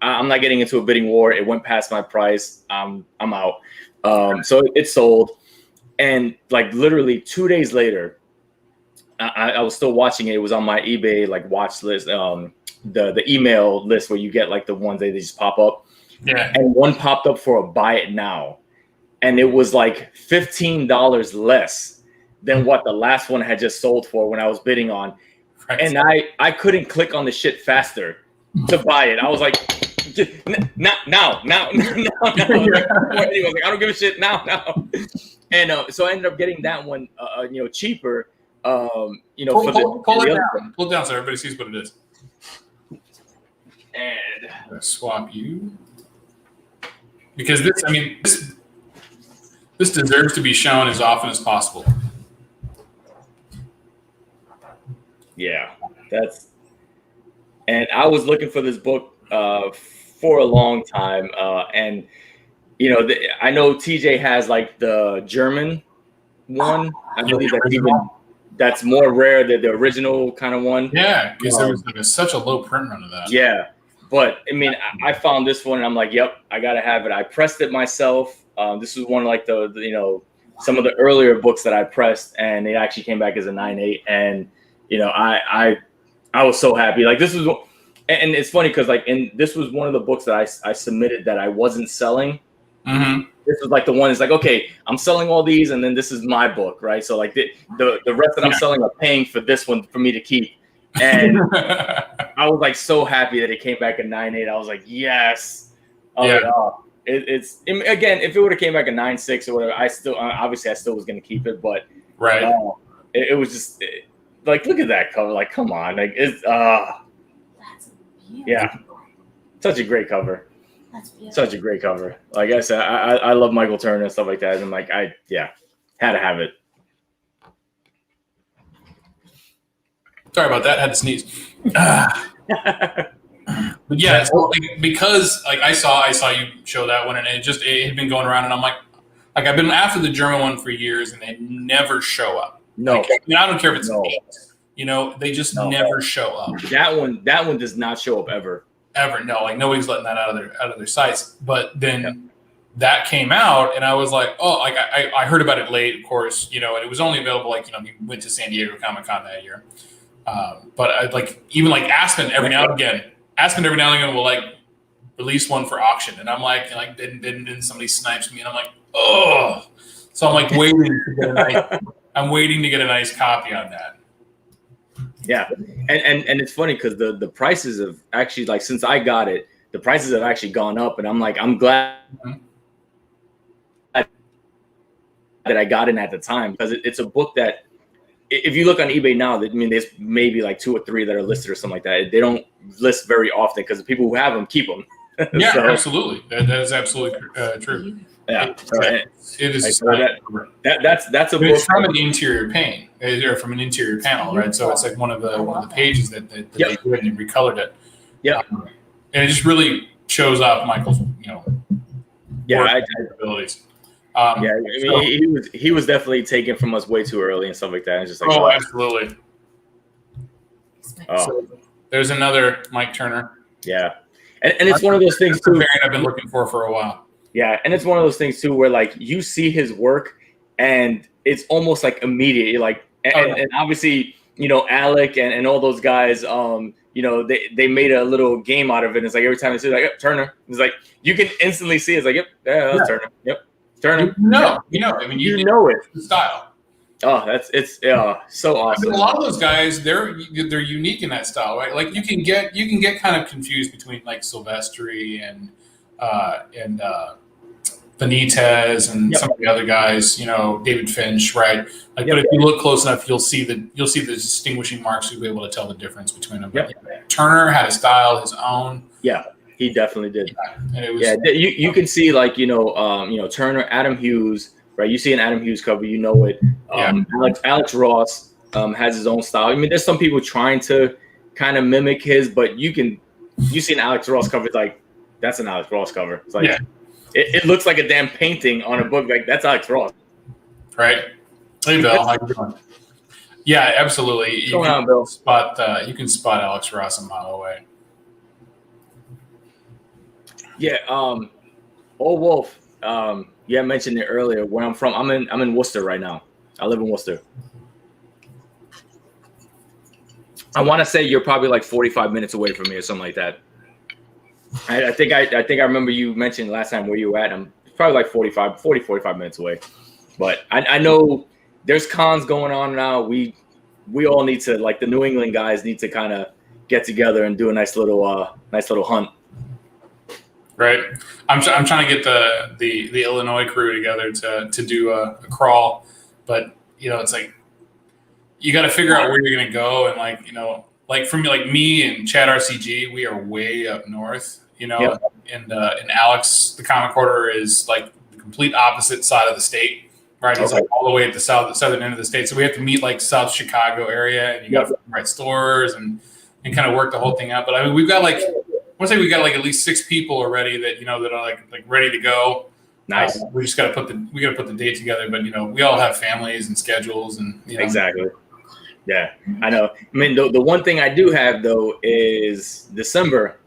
I'm not getting into a bidding war. It went past my price. I'm out. So it sold, and like literally 2 days later, I was still watching it. It was on my eBay like watch list, the email list where you get like the ones that they just pop up. Yeah. And one popped up for a buy it now, and it was like $15 less than what the last one had just sold for when I was bidding on. Right. And I couldn't click on the shit faster to buy it. I was like, now. Anyway, like, I don't give a shit now. And so I ended up getting that one, cheaper. Pull it down so everybody sees what it is. And swap you because this deserves to be shown as often as possible. Yeah, and I was looking for this book for a long time, and I know TJ has like the German one. I believe that's more rare than the original kind of one. Yeah, because there was like such a low print run of that. Yeah, but I mean, I found this one and I'm like, yep, I gotta have it. I pressed it myself. This was one of like the some of the earlier books that I pressed, and it actually came back as a 9.8, and I was so happy. Like this was, and it's funny because this was one of the books that I submitted that I wasn't selling. Mm-hmm. This was like the one is like, okay, I'm selling all these, and then this is my book, right? So like the rest that I'm selling are paying for this one for me to keep. And I was like so happy that it came back at 9.8. I was like, yes. It's again, if it would have came back at 9.6 or whatever, I still was going to keep it, but right. It was just like, look at that cover. Like, come on, like it's That's beautiful. Such a great cover. Such a great cover. Like I said, I love Michael Turner and stuff like that. And like, had to have it. Sorry about that. Had to sneeze. But yeah, so because like I saw you show that one, and it had been going around, and I'm like I've been after the German one for years, and they never show up. No, I don't care if it's 8. They just never show up. That one does not show up ever. No, like nobody's letting that out of their sites. But then that came out, and I was like, oh, like I heard about it late, of course, and it was only available we went to San Diego Comic-Con that year. But I even Aspen every now and again will like release one for auction, and I'm like then somebody snipes me, and I'm like, oh, so I'm like waiting to get a nice copy on that. Yeah, and it's funny because the prices have actually, like, since I got it, the prices have actually gone up, and I'm glad that I got it at the time, because it's a book that if you look on eBay now, there's maybe like 2 or 3 that are listed or something like that. They don't list very often because the people who have them keep them. Yeah, so, absolutely. That is absolutely true. Yeah, it is. So that's a book. It's from an interior paint, or from an interior panel, right? So it's like one of the pages that they did and recolored it. Yeah, and it just really shows off Michael's, abilities. He was definitely taken from us way too early and stuff like that. It's just like, absolutely. So there's another Mike Turner. Yeah, and it's one of those things too. I've been looking for a while. Yeah, and it's one of those things too where like you see his work and it's almost like immediate. You're like, and obviously Alec and all those guys, they made a little game out of it. It's like every time they say like, yep, Turner, it's like you can instantly see it's like, yep, that's Turner, yep. Turner. You know it. The style. Oh, it's so awesome. A lot of those guys, they're unique in that style, right? Like you can get kind of confused between like Silvestri and Benitez and some of the other guys, David Finch, right? Like, but if you look close enough, you'll see the distinguishing marks. You'll be able to tell the difference between them. Yep. Turner had a style, his own. Yeah. He definitely did. And it was, you can see like Turner, Adam Hughes, right? You see an Adam Hughes cover, it. Alex Ross, has his own style. I mean, there's some people trying to kind of mimic his, but you see an Alex Ross cover, it's like, that's an Alex Ross cover. It's like, it looks like a damn painting on a book. Like, that's Alex Ross. Right. Hey, Bill. How you doing? Yeah, absolutely. You can spot Alex Ross a mile away. Yeah. Old Wolf. I mentioned it earlier. Where I'm from, I'm in Worcester right now. I live in Worcester. I want to say you're probably like 45 minutes away from me or something like that. I think I remember you mentioned last time where you were at. I'm probably like 45 minutes away. But I know there's cons going on now. We all need to, like, the New England guys need to kind of get together and do a nice little hunt. Right. I'm trying to get the Illinois crew together to do a crawl, but it's like you got to figure out where you're going to go, and like for me, like me and Chad RCG, we are way up north, and Alex, the comic quarter, is like the complete opposite side of the state. Right, he's like all the way at the southern end of the state. So we have to meet like South Chicago area, and you got to find the right stores and kind of work the whole thing out. But I mean, we've got like, I want to say we got like at least 6 people already that that are like ready to go. Nice. We just got to put the date together. But we all have families and schedules, and Exactly. Yeah, I know. I mean, the one thing I do have though is December,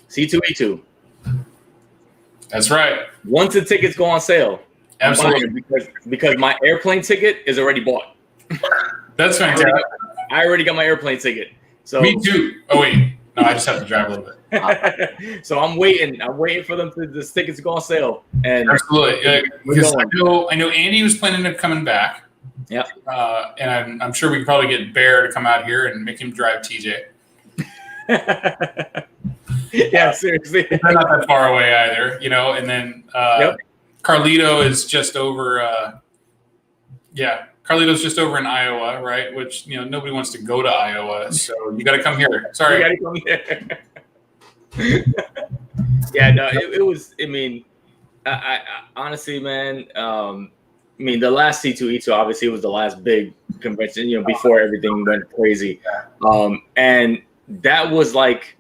C2E2. That's right. Once the tickets go on sale. Absolutely. Because my airplane ticket is already bought. That's fantastic. I already got my airplane ticket. So me too. Oh wait, no, I just have to drive a little bit. So I'm waiting for them the tickets to go on sale. And absolutely, because I know Andy was planning on coming back. Yeah. And I'm sure we can probably get Bear to come out here and make him drive TJ. Yeah, seriously. They're not that far away either, and then Carlito is just over. Carlito's just over in Iowa, right? Which nobody wants to go to Iowa, so you got to come here. Sorry, you got to come here. Yeah, no, it was. I mean, I honestly, man. I mean, the last C2E2 obviously was the last big convention, before everything went crazy, and that was like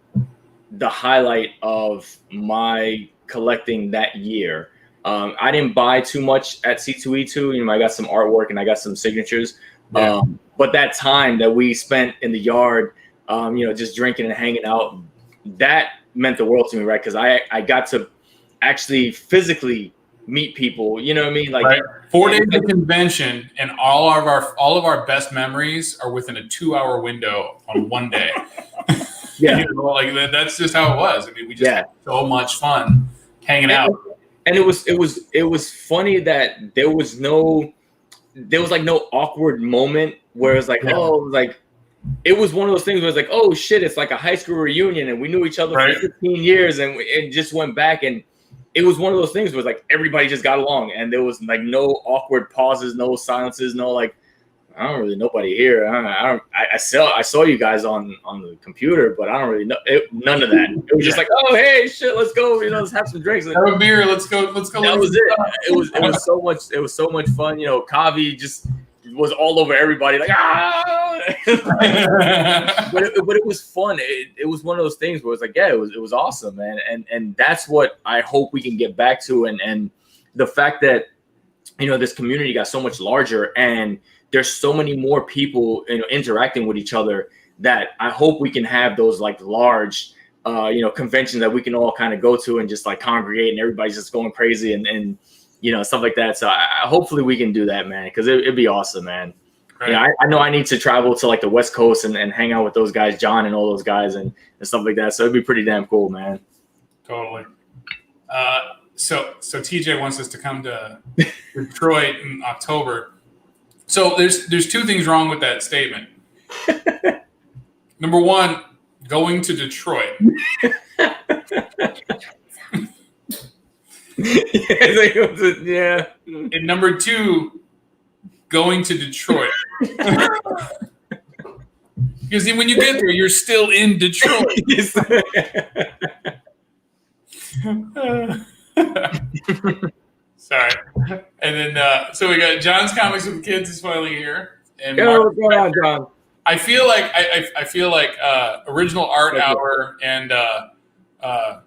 the highlight of my collecting that year. I didn't buy too much at C2E2. I got some artwork and I got some signatures. Yeah. But that time that we spent in the yard, just drinking and hanging out, that meant the world to me, right? Because I got to actually physically meet people. You know what I mean? Like, right. 4 days of convention, and all of our best memories are within a 2-hour window on one day. Yeah, that's just how it was. I mean, we just had so much fun hanging out. And it was funny that there was like no awkward moment where it's like, it was one of those things where it's like, oh shit, it's like a high school reunion and we knew each other for 15 years and it just went back, and it was one of those things where it's like everybody just got along and there was like no awkward pauses, no silences, no like, I don't really know nobody here. I saw you guys on the computer, but I don't really know none of that. It was just like, oh hey, shit, let's go. Let's have some drinks. Have a beer. Let's go. That was it. It was so much. It was so much fun. Kavi just was all over everybody, like but it was fun. It was one of those things where it's like, it was awesome, man. And that's what I hope we can get back to. And the fact that this community got so much larger and there's so many more people, interacting with each other, that I hope we can have those like large, conventions that we can all kind of go to and just like congregate and everybody's just going crazy and stuff like that. So hopefully we can do that, man, because it'd be awesome, man. Right. I know I need to travel to like the West Coast and hang out with those guys, John and all those guys and stuff like that. So it'd be pretty damn cool, man. Totally. So TJ wants us to come to Detroit in October. So there's 2 things wrong with that statement. Number 1, going to Detroit. Yeah. And number 2, going to Detroit. Because then when you get there, you're still in Detroit. Sorry. And then, so we got John's Comics with the Kids is finally here. and Yo, Mark. what's going on, John? I feel like I feel like Original Art Hour and the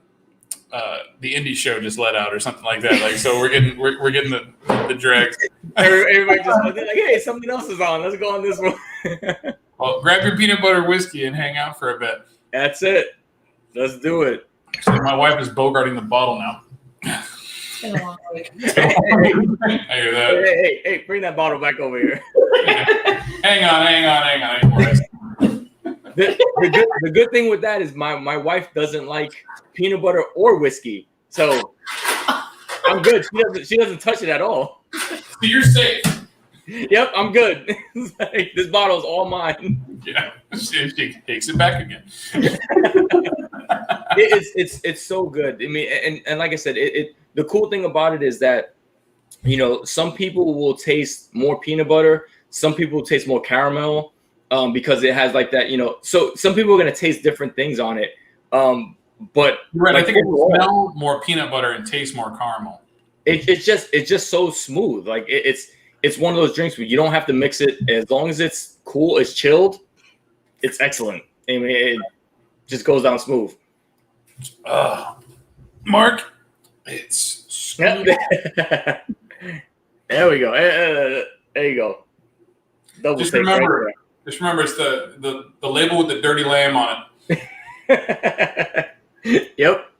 indie show just let out or something like that. Like, so we're getting the dregs. Everybody just they're like, hey, something else is on. Let's go on this one. Well, grab your peanut butter whiskey and hang out for a bit. That's it. Let's do it. Actually, my wife is bogarting the bottle now. It's been a long week. I hear that. Hey, bring that bottle back over here. Hang on. The good thing with that is my wife doesn't like peanut butter or whiskey, so I'm good. She doesn't touch it at all. So you're safe. Yep, I'm good. Like, this bottle's all mine. Yeah, she takes it back again. It's so good. I mean, and like I said, the cool thing about it is that, you know, some people will taste more peanut butter, some people will taste more caramel, because it has like that, you know. So some people are gonna taste different things on it. But right, like, I think it will smell more peanut butter and taste more caramel. It's just so smooth. Like it's one of those drinks where you don't have to mix it. As long as it's cool, it's chilled, it's excellent. I mean, it just goes down smooth. Mark, it's smooth. There we go. There you go. Double Just take remember, right it's the label with the dirty lamb on there. Yep.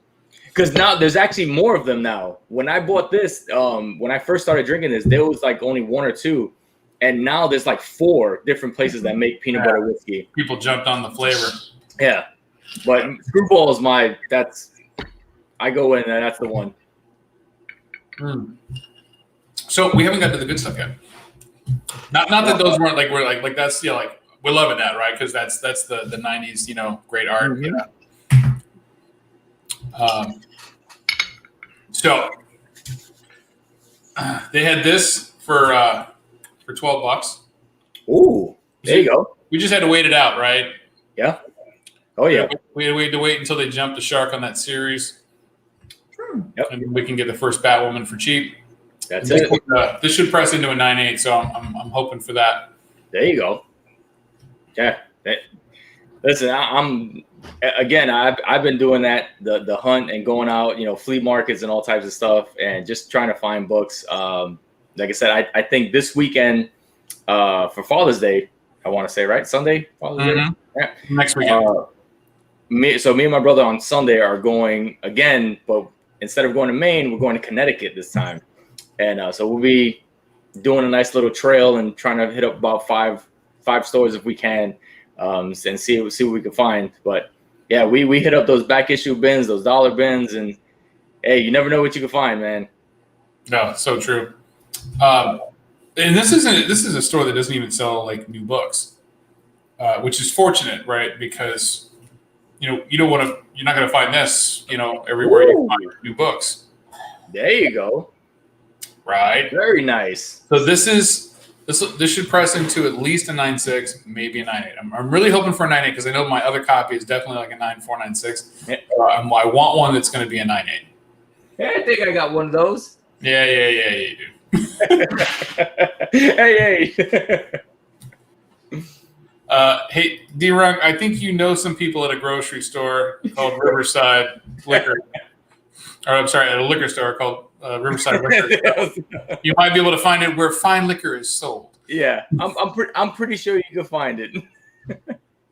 Because now there's actually more of them now. When I bought this, when I first started drinking this, there was like only 1 or 2, and now there's like 4 different places that make peanut butter whiskey. People jumped on the flavor. Yeah, but Screwball is I go in and that's the one. So we haven't got to the good stuff yet. Not that those weren't like we're like that's, you know, like we're loving that, right? Because that's the 90s, you know, great art. Mm-hmm. You know? So they had this for $12. Ooh, there you go. We just had to wait it out, right? Yeah. Oh yeah. We had to wait until they jumped the shark on that series. Yep. And then we can get the first Batwoman for cheap. That's it. This should press into a 9.8, so I'm hoping for that. There you go. Yeah. Listen, I've been doing that, the hunt and going out, you know, flea markets and all types of stuff, and just trying to find books. Like I said, I think this weekend for Father's Day, I want to say, right? Sunday, Father's Day? Yeah. Next weekend. Me and my brother on Sunday are going again, but instead of going to Maine, we're going to Connecticut this time. And so we'll be doing a nice little trail and trying to hit up about five stores if we can, and see what we can find. But yeah, we hit up those back issue bins, those dollar bins, and hey, you never know what you can find, man. No, so true. And this is a store that doesn't even sell like new books, which is fortunate, right? Because you're not going to find this, you know, everywhere you find new books. There you go. Right. Very nice. So this should press into at least a 9.6, maybe a 9.8. I'm really hoping for a 9.8 because I know my other copy is definitely like a 9.4, 9.6. Yeah. I want one that's going to be a 9.8. Yeah, I think I got one of those. Yeah, you do. Hey. Hey, D-Rug, I think you know some people at a grocery store called Riverside Liquor. Or I'm sorry, at a liquor store called Riverside Liquor. You might be able to find it where fine liquor is sold. Yeah, I'm pretty sure you can find it.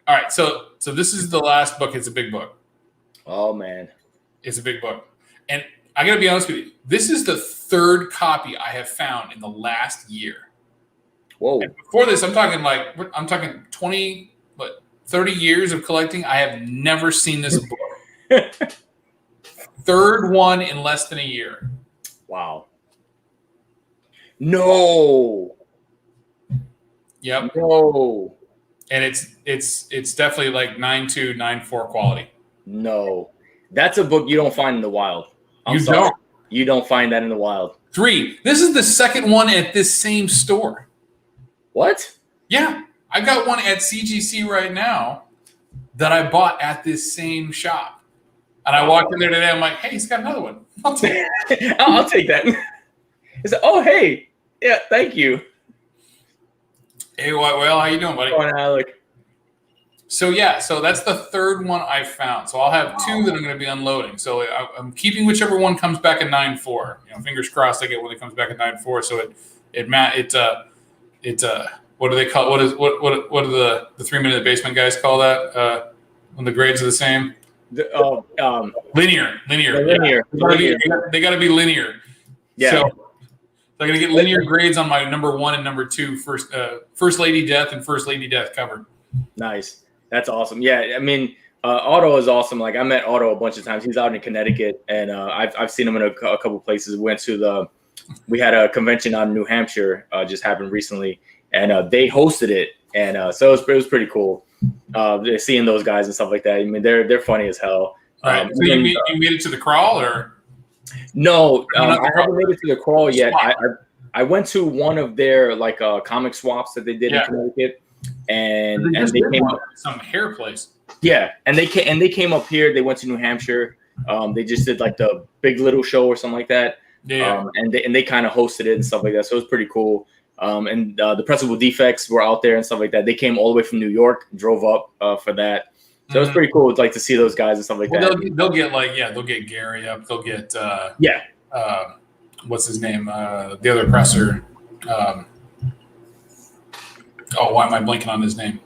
All right, so this is the last book. It's a big book. Oh man, it's a big book, and I got to be honest with you. This is the 3rd copy I have found in the last year. Whoa! And before this, I'm talking 30 years of collecting. I have never seen this book. 3rd one in less than a year. Wow. No. Yep. No. And it's definitely like 9.2, 9.4 quality. No. That's a book you don't find in the wild. Don't. You don't find that in the wild. 3. This is the 2nd one at this same store. What? Yeah. I got one at CGC right now that I bought at this same shop. And I walked in there today. I'm like, hey, he's got another one. I'll take it. I'll take that. It's like, oh, hey. Yeah, thank you. Hey, well, how you doing, buddy? Go on, Alec. So that's the third one I found. So I'll have two that I'm going to be unloading. So I'm keeping whichever one comes back at 9.4. Fingers crossed I get one that comes back at 9.4. So what do they call? What do the 3 minute in the basement guys call that? When the grades are the same. Linear. Linear. They got to be linear. Yeah. So I'm going to get linear grades on my number 1 and number 2 First Lady Death and First Lady Death covered. Nice. That's awesome. Yeah, I mean, Otto is awesome. Like I met Otto a bunch of times. He's out in Connecticut, and I've seen him in a couple places. We had a convention out in New Hampshire just happened recently, and they hosted it, and so it was pretty cool. Seeing those guys and stuff like that. I mean, they're funny as hell. All right. So you made it to the crawl, or no? I haven't made it to the crawl yet. I went to one of their comic swaps that they did in Connecticut. And they came up some hair place. Yeah, and they came up here. They went to New Hampshire. They just did like the Big Little Show or something like that. Yeah. And they kind of hosted it and stuff like that. So it was pretty cool. And the Principal Defects were out there and stuff like that. They came all the way from New York, drove up for that. So it was pretty cool. Like to see those guys and stuff like that. They'll get Gary up. They'll get what's his name? The other presser. Why am I blanking on his name?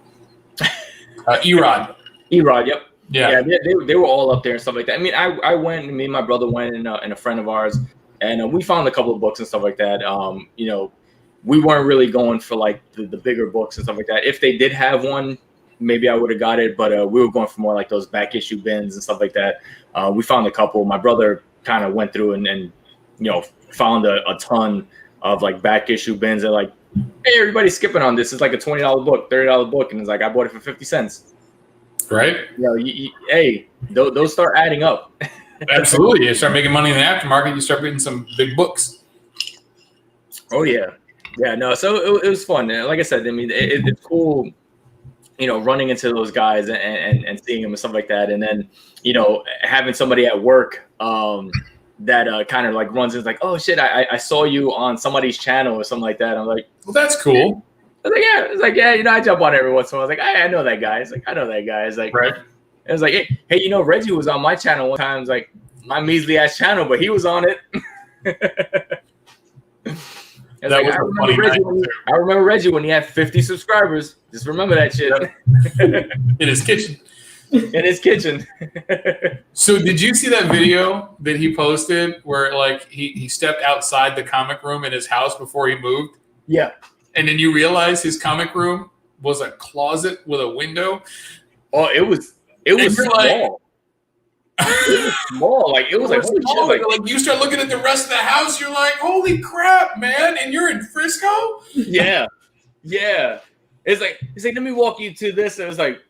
Erod. Erod, yep. Yeah. They were all up there and stuff like that. I mean, I went, me and my brother went, and a friend of ours, and we found a couple of books and stuff like that. We weren't really going for like the bigger books and stuff like that. If they did have one, maybe I would have got it, but we were going for more like those back issue bins and stuff like that. We found a couple. My brother kind of went through and found a ton of like back issue bins, and like, hey, everybody's skipping on this. It's like a $20 book, $30 book, and it's like I bought it for 50 cents. Right? Hey, those start adding up. Absolutely, you start making money in the aftermarket. You start getting some big books. Oh yeah. No. So it was fun. Like I said, I mean, it's cool, running into those guys and seeing them and stuff like that, and then having somebody at work that kind of like runs in, like, oh shit, I saw you on somebody's channel or something like that. I'm like, well, that's cool. I was like, yeah. It's like, yeah, I jump on every once in a while. I was like, I know that guy. It's like, I know that guy. It's like, right. It was like, hey, Reggie was on my channel one time. It's like my measly ass channel, but he was on it. I remember Reggie when he had 50 subscribers. Just remember that shit. In his kitchen. In his kitchen. So did you see that video that he posted where like he stepped outside the comic room in his house before he moved? Yeah. And then you realize his comic room was a closet with a window. Oh, it was small. It was small. Like it was like, small, like you start looking at the rest of the house, you're like, holy crap, man! And you're in Frisco? Yeah. It's like let me walk you to this. And it was like,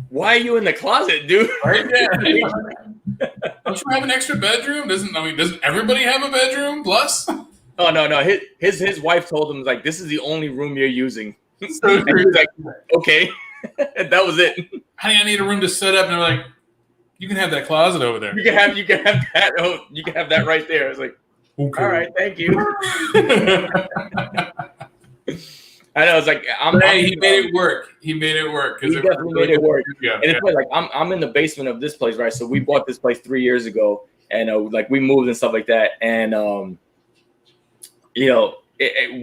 why are you in the closet, dude? Right? Yeah. Don't you have an extra bedroom? Doesn't everybody have a bedroom plus? Oh no. His wife told him, like, this is the only room you're using. So and he was like, okay. That was it. Honey, I need a room to set up, and they're like, you can have that closet over there. You can have that. Oh, you can have that right there. It's like, okay. All right, thank you. I know. It's like he made it work. He made it work. He definitely made it work. Yeah, and it's like I'm in the basement of this place, right? So we bought this place 3 years ago, and like we moved and stuff like that, and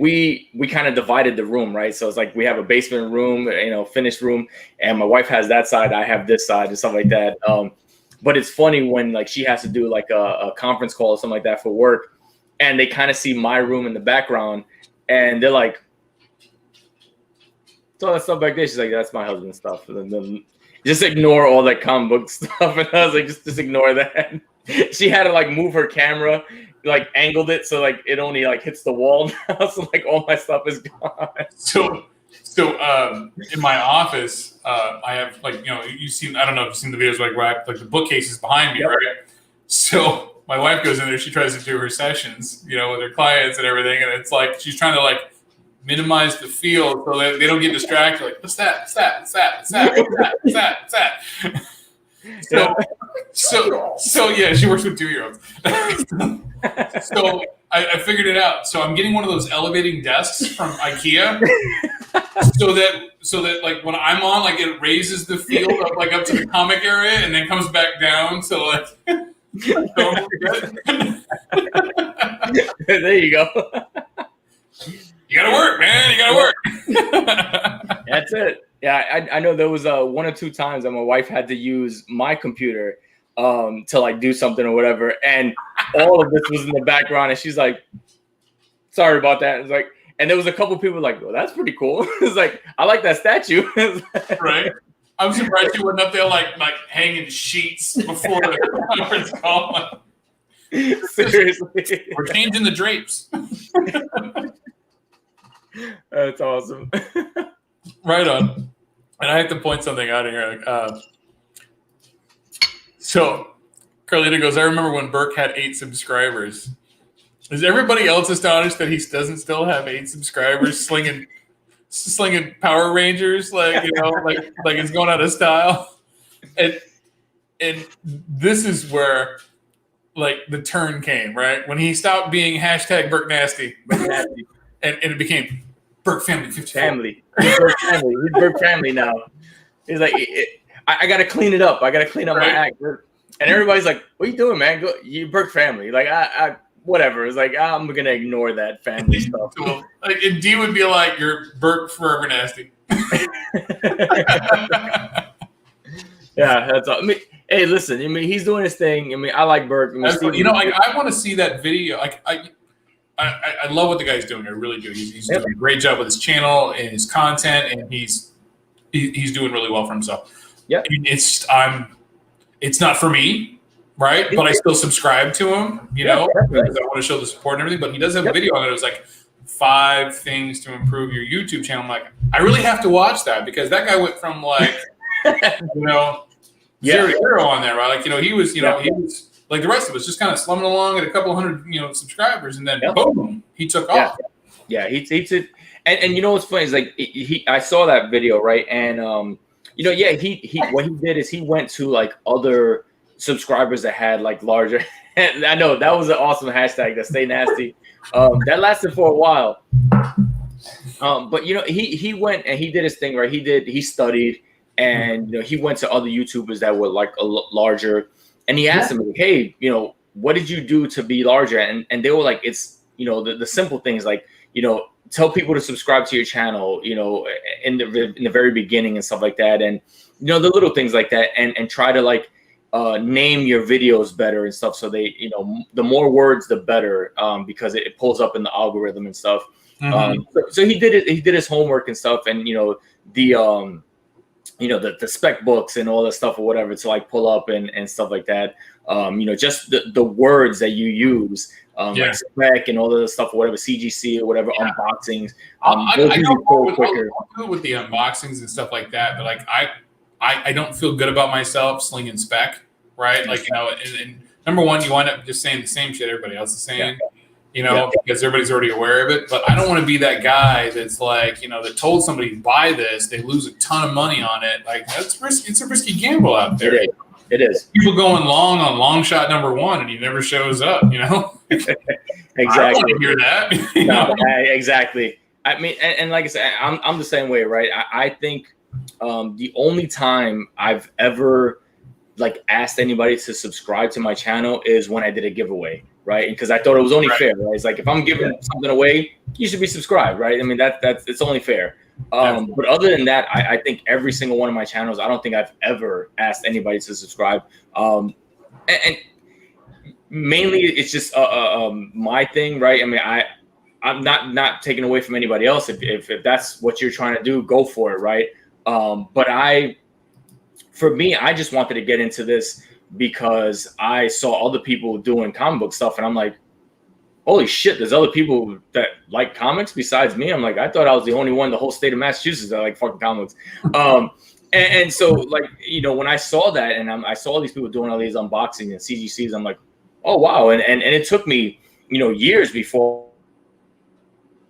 we kind of divided the room, right? So it's like we have a basement room, finished room, and my wife has that side, I have this side and stuff like that. But it's funny when like she has to do like a conference call or something like that for work, and they kind of see my room in the background, and they're like, so that stuff back there. She's like, that's my husband's stuff. And then just ignore all that comic book stuff. And I was like, just ignore that. She had to like move her camera, like angled it so like it only like hits the wall now. So like all my stuff is gone. So in my office, I have like, you've seen, I don't know if you've seen the videos where I like the bookcase is behind me, yep. Right? So my wife goes in there, she tries to do her sessions, with her clients and everything. And it's like, she's trying to like minimize the field so that they don't get distracted. Like, what's that? What's that? What's that? What's that? What's that? What's that? So yeah, she works with 2-year-olds. So I figured it out. So I'm getting one of those elevating desks from IKEA, so that like when I'm on, like it raises the field up like up to the comic area and then comes back down to like. There you go. You gotta work, man. You gotta work. That's it. Yeah, I know there was one or two times that my wife had to use my computer to like do something or whatever, and all of this was in the background, and she's like, "Sorry about that." It's like, and there was a couple people like, "Well, that's pretty cool." It's like, I like that statue. Right. I'm surprised you wasn't up there like hanging sheets before the conference call. Seriously, We're changing the drapes. That's awesome. Right on. And I have to point something out here. So Carlita goes, I remember when Burke had 8 subscribers. Is everybody else astonished that he doesn't still have 8 subscribers slinging Power Rangers like it's going out of style? And this is where like the turn came, right? When he stopped being hashtag Burke Nasty and it became Burke Family 54. Family. He's Burke Family. He's Burke Family now. He's like, I got to clean it up. I got to clean up my act. And everybody's like, what are you doing, man? You Burke Family. Like, I whatever. It's like, I'm going to ignore that family stuff. Cool. Like, and D would be like, you're Burke Forever Nasty. Yeah, that's all. I mean, hey, listen. I mean, he's doing his thing. I mean, I like Burke. I mean, I want to see that video. Like, I love what the guy's doing. I really do. He's doing a great job with his channel and his content, and he's doing really well for himself. Yeah, it's not for me, right? But I still subscribe to him, because I want to show the support and everything. But he does have a video on it. It was like 5 things to improve your YouTube channel. I'm like, I really have to watch that because that guy went from like, zero to hero on there, right? Like, he was, he was like the rest of us, just kind of slumming along at a couple hundred, subscribers, and then boom, he took off. Yeah, he took. And you know what's funny is like I saw that video, right? And he what he did is he went to like other subscribers that had like larger. I know that was an awesome hashtag, that Stay Nasty. That lasted for a while. But he went and he did his thing, right? He studied, and he went to other YouTubers that were like larger, and he asked them, like, hey, what did you do to be larger? And they were like, it's the simple things, like tell people to subscribe to your channel, in the very beginning and stuff like that, and the little things like that, and try to like name your videos better and stuff, so they the more words the better, because it pulls up in the algorithm and stuff. So he did it. He did his homework and stuff, and the spec books and all that stuff or whatever to like pull up and stuff like that. Just the words that you use, like spec and all the stuff or whatever, CGC or whatever, unboxings. I go with the unboxings and stuff like that, but like I don't feel good about myself slinging spec, right? Like, and number one, you wind up just saying the same shit everybody else is saying. Because everybody's already aware of it. But I don't want to be that guy that's like, that told somebody to buy this, they lose a ton of money on it. Like, that's risky. It's a risky gamble out there. It is. People going long on long shot number 1, and he never shows up. Exactly. I don't want to hear that. No, exactly. I mean, and like I said, I'm the same way, right? I think the only time I've ever like asked anybody to subscribe to my channel is when I did a giveaway, right? Because I thought it was only fair, right? It's like, if I'm giving something away, you should be subscribed, right? I mean, that's it's only fair. But other than that, I think every single one of my channels, I don't think I've ever asked anybody to subscribe. And mainly it's just my thing, right? I mean, I'm not taking away from anybody else. If that's what you're trying to do, go for it, right? But for me, I just wanted to get into this because I saw other people doing comic book stuff, and I'm like, holy shit, there's other people that like comics besides me. I'm like, I thought I was the only one in the whole state of Massachusetts that like fucking comics. And so, like, when I saw that, and I saw all these people doing all these unboxings and CGCs, I'm like, oh wow. And it took me, years before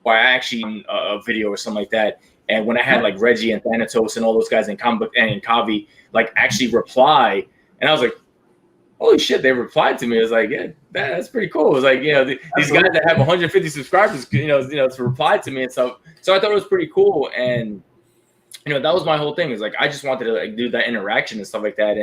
I actually a video or something like that. And when I had like Reggie and Thanatos and all those guys in comic book and in Kavi like actually reply, and I was like, holy shit, they replied to me. It was like, yeah, that's pretty cool. It was like, these guys that have 150 subscribers, to reply to me and stuff. So I thought it was pretty cool. And, that was my whole thing. Is like, I just wanted to like do that interaction and stuff like that.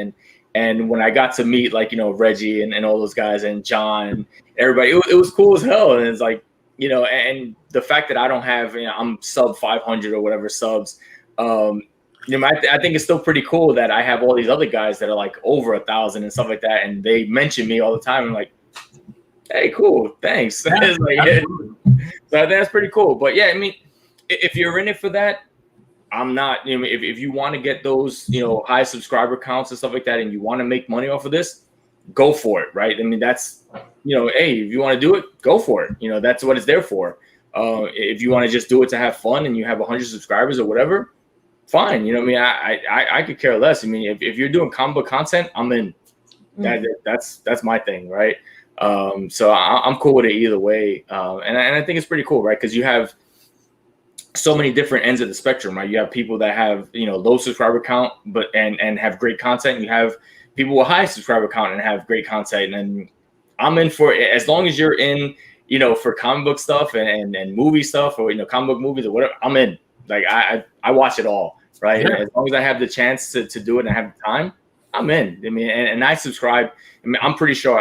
And when I got to meet like, Reggie and all those guys and John and everybody, it was cool as hell. And it's like, and the fact that I don't have, I'm sub 500 or whatever subs, I think it's still pretty cool that I have all these other guys that are like over 1,000 and stuff like that. And they mention me all the time. I'm like, hey, cool. Thanks. Yeah, so I think that's pretty cool. But yeah, I mean, if you're in it for that, I'm not, if you want to get those, high subscriber counts and stuff like that, and you want to make money off of this, go for it. Right. I mean, that's, hey, if you want to do it, go for it. That's what it's there for. If you want to just do it to have fun and you have 100 subscribers or whatever, fine. I could care less. I mean, if you're doing comic book content, I'm in. That's my thing, right? So I'm cool with it either way. And I think it's pretty cool, right? Because you have so many different ends of the spectrum, right? You have people that have, low subscriber count, but and have great content. You have people with high subscriber count and have great content. And I'm in for it as long as you're in, for comic book stuff and movie stuff or comic book movies or whatever. I'm in. Like I watch it all, right? Yeah. As long as I have the chance to do it and I have the time, I'm in. I mean, and I subscribe. I mean, I'm pretty sure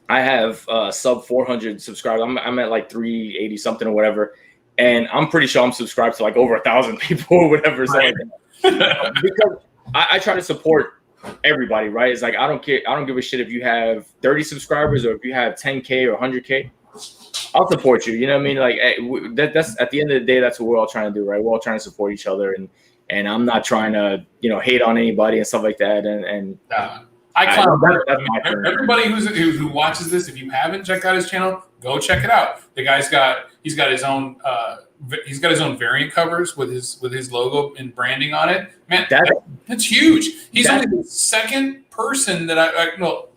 I have sub 400 subscribers. I'm at like 380 something or whatever. And I'm pretty sure I'm subscribed to like over 1,000 people or whatever. Right. So because I try to support everybody, right? It's like, I don't care. I don't give a shit if you have 30 subscribers or if you have 10K or 100K. I'll support you. You know what I mean? Like that's at the end of the day, that's what we're all trying to do, right? We're all trying to support each other, and I'm not trying to, hate on anybody and stuff like that. And I clown everybody who watches this. If you haven't checked out his channel, go check it out. The guy's he's got his own variant covers with his logo and branding on it. Man, that's huge. He's only the second person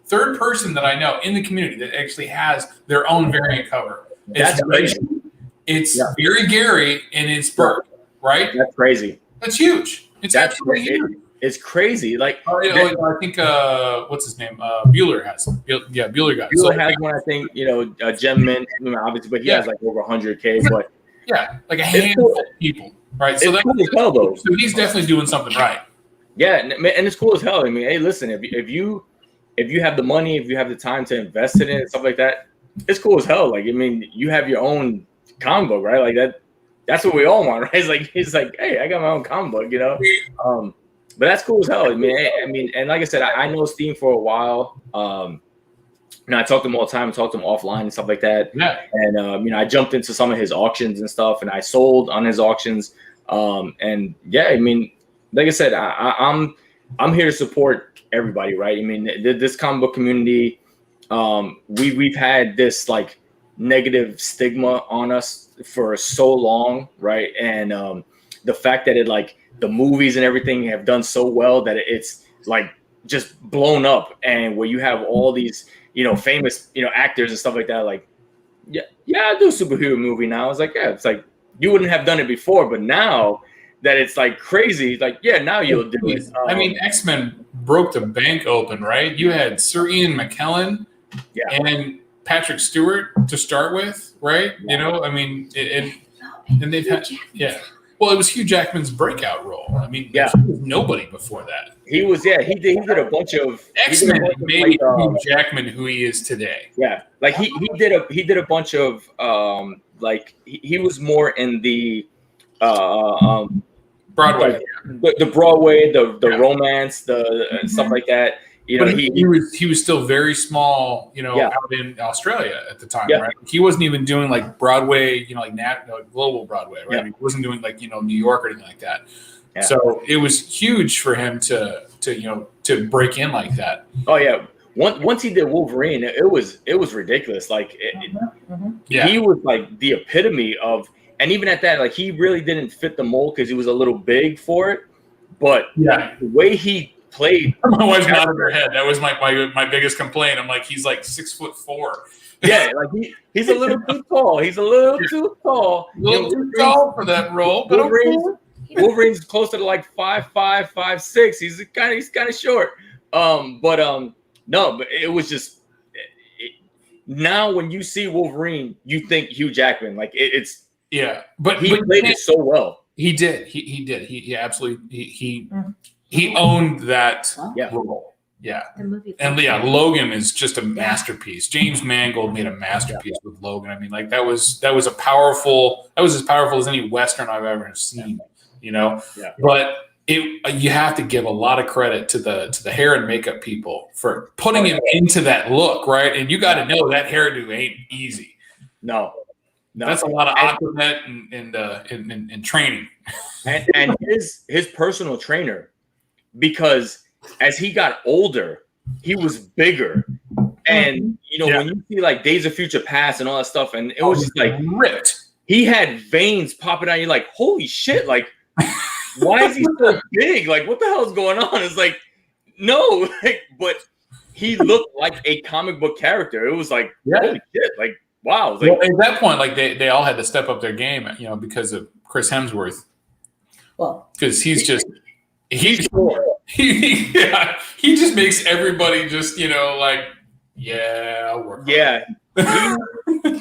third person that I know in the community that actually has their own variant cover. That's crazy. It's very Gary and it's Burke, right? That's crazy. That's huge. It's absolutely huge. It's crazy. Like, I think what's his name? Bueller has. Bueller got. Bueller has one. I think Gem Mint, obviously, but he has like over 100K. But like a handful of people, right? So that's cool as hell, though. So he's definitely doing something right. Yeah, and it's cool as hell. I mean, hey, listen, if you have the money, if you have the time to invest in it and stuff like that, it's cool as hell. Like, I mean, you have your own comic book, right? Like that. That's what we all want, right? It's like, hey, I got my own comic book, But that's cool as hell. I mean, and like I said, I know Steam for a while. I talk to him all the time, talk to him offline and stuff like that. Yeah. And I jumped into some of his auctions and stuff, and I sold on his auctions. And yeah, I mean, like I said, I'm here to support everybody, right? I mean, this comic book community, we've had this like negative stigma on us for so long, right? And the fact that the movies and everything have done so well that it's like just blown up, and where you have all these, famous, actors and stuff like that. Like, yeah, I do a superhero movie now. It's like, yeah, it's like you wouldn't have done it before, but now that it's like crazy, like, yeah, now you'll do it. I mean, X-Men broke the bank open, right? You had Sir Ian McKellen and Patrick Stewart to start with, right? Yeah. I mean, and they've had, Well, it was Hugh Jackman's breakout role. I mean, there was nobody before that. He did a bunch of X-Men made Hugh Jackman who he is today. Yeah, like he did a bunch of he was more in the Broadway, the Broadway, the romance, the stuff like that. But he was still very small, out in Australia at the time, right? He wasn't even doing like Broadway, like global Broadway, right? He wasn't doing like New York or anything like that. Yeah. So it was huge for him to break in like that. Oh yeah, once he did Wolverine, it was ridiculous. Like he was like the epitome of, and even at that, like he really didn't fit the mold because he was a little big for it. But the way he played, my wife's nodding her head. That was my biggest complaint. I'm like, he's like 6'4". Yeah, like he's a little too tall. He's a little too tall. A little too tall for that role. But Wolverine's closer to like 5'5", 5'6". He's kind of short. But No, but it was just now when you see Wolverine, you think Hugh Jackman. Like it's but he played it so well. He did. He did. He absolutely he owned that role. Yeah. And Logan is just a masterpiece. James Mangold made a masterpiece with Logan. I mean, like that was as powerful as any Western I've ever seen, you know? Yeah. But you have to give a lot of credit to the hair and makeup people for putting him into that look, right? And you got to know that hairdo ain't easy. No. That's a lot of Aquanet and training. And his personal trainer, because as he got older, he was bigger. And when you see like Days of Future Past and all that stuff, and it was just like ripped. He had veins popping out. You're like, holy shit! Like, why is he so big? Like, what the hell is going on? It's like, no, but he looked like a comic book character. It was like, holy shit! Like, wow. Like, well, at that point, like they all had to step up their game, because of Chris Hemsworth. Well, because he's just he's Thor. He just makes everybody just like I'll work. Yeah,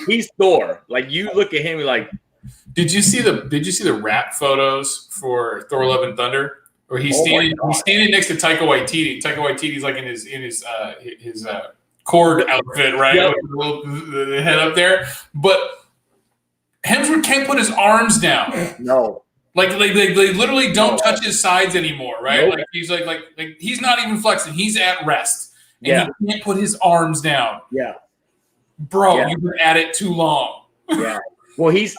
he's Thor. Like you look at him, you're like, did you see the rap photos for Thor: Love and Thunder? Where he's standing next to Taika Waititi. Taika Waititi's like in his Korg outfit, right? Yep. With the head up there. But Hemsworth can't put his arms down. No. Like they literally don't touch his sides anymore, right? Nope. Like he's like he's not even flexing. He's at rest. And he can't put his arms down. Yeah. Bro, you've been at it too long. Yeah. Well, he's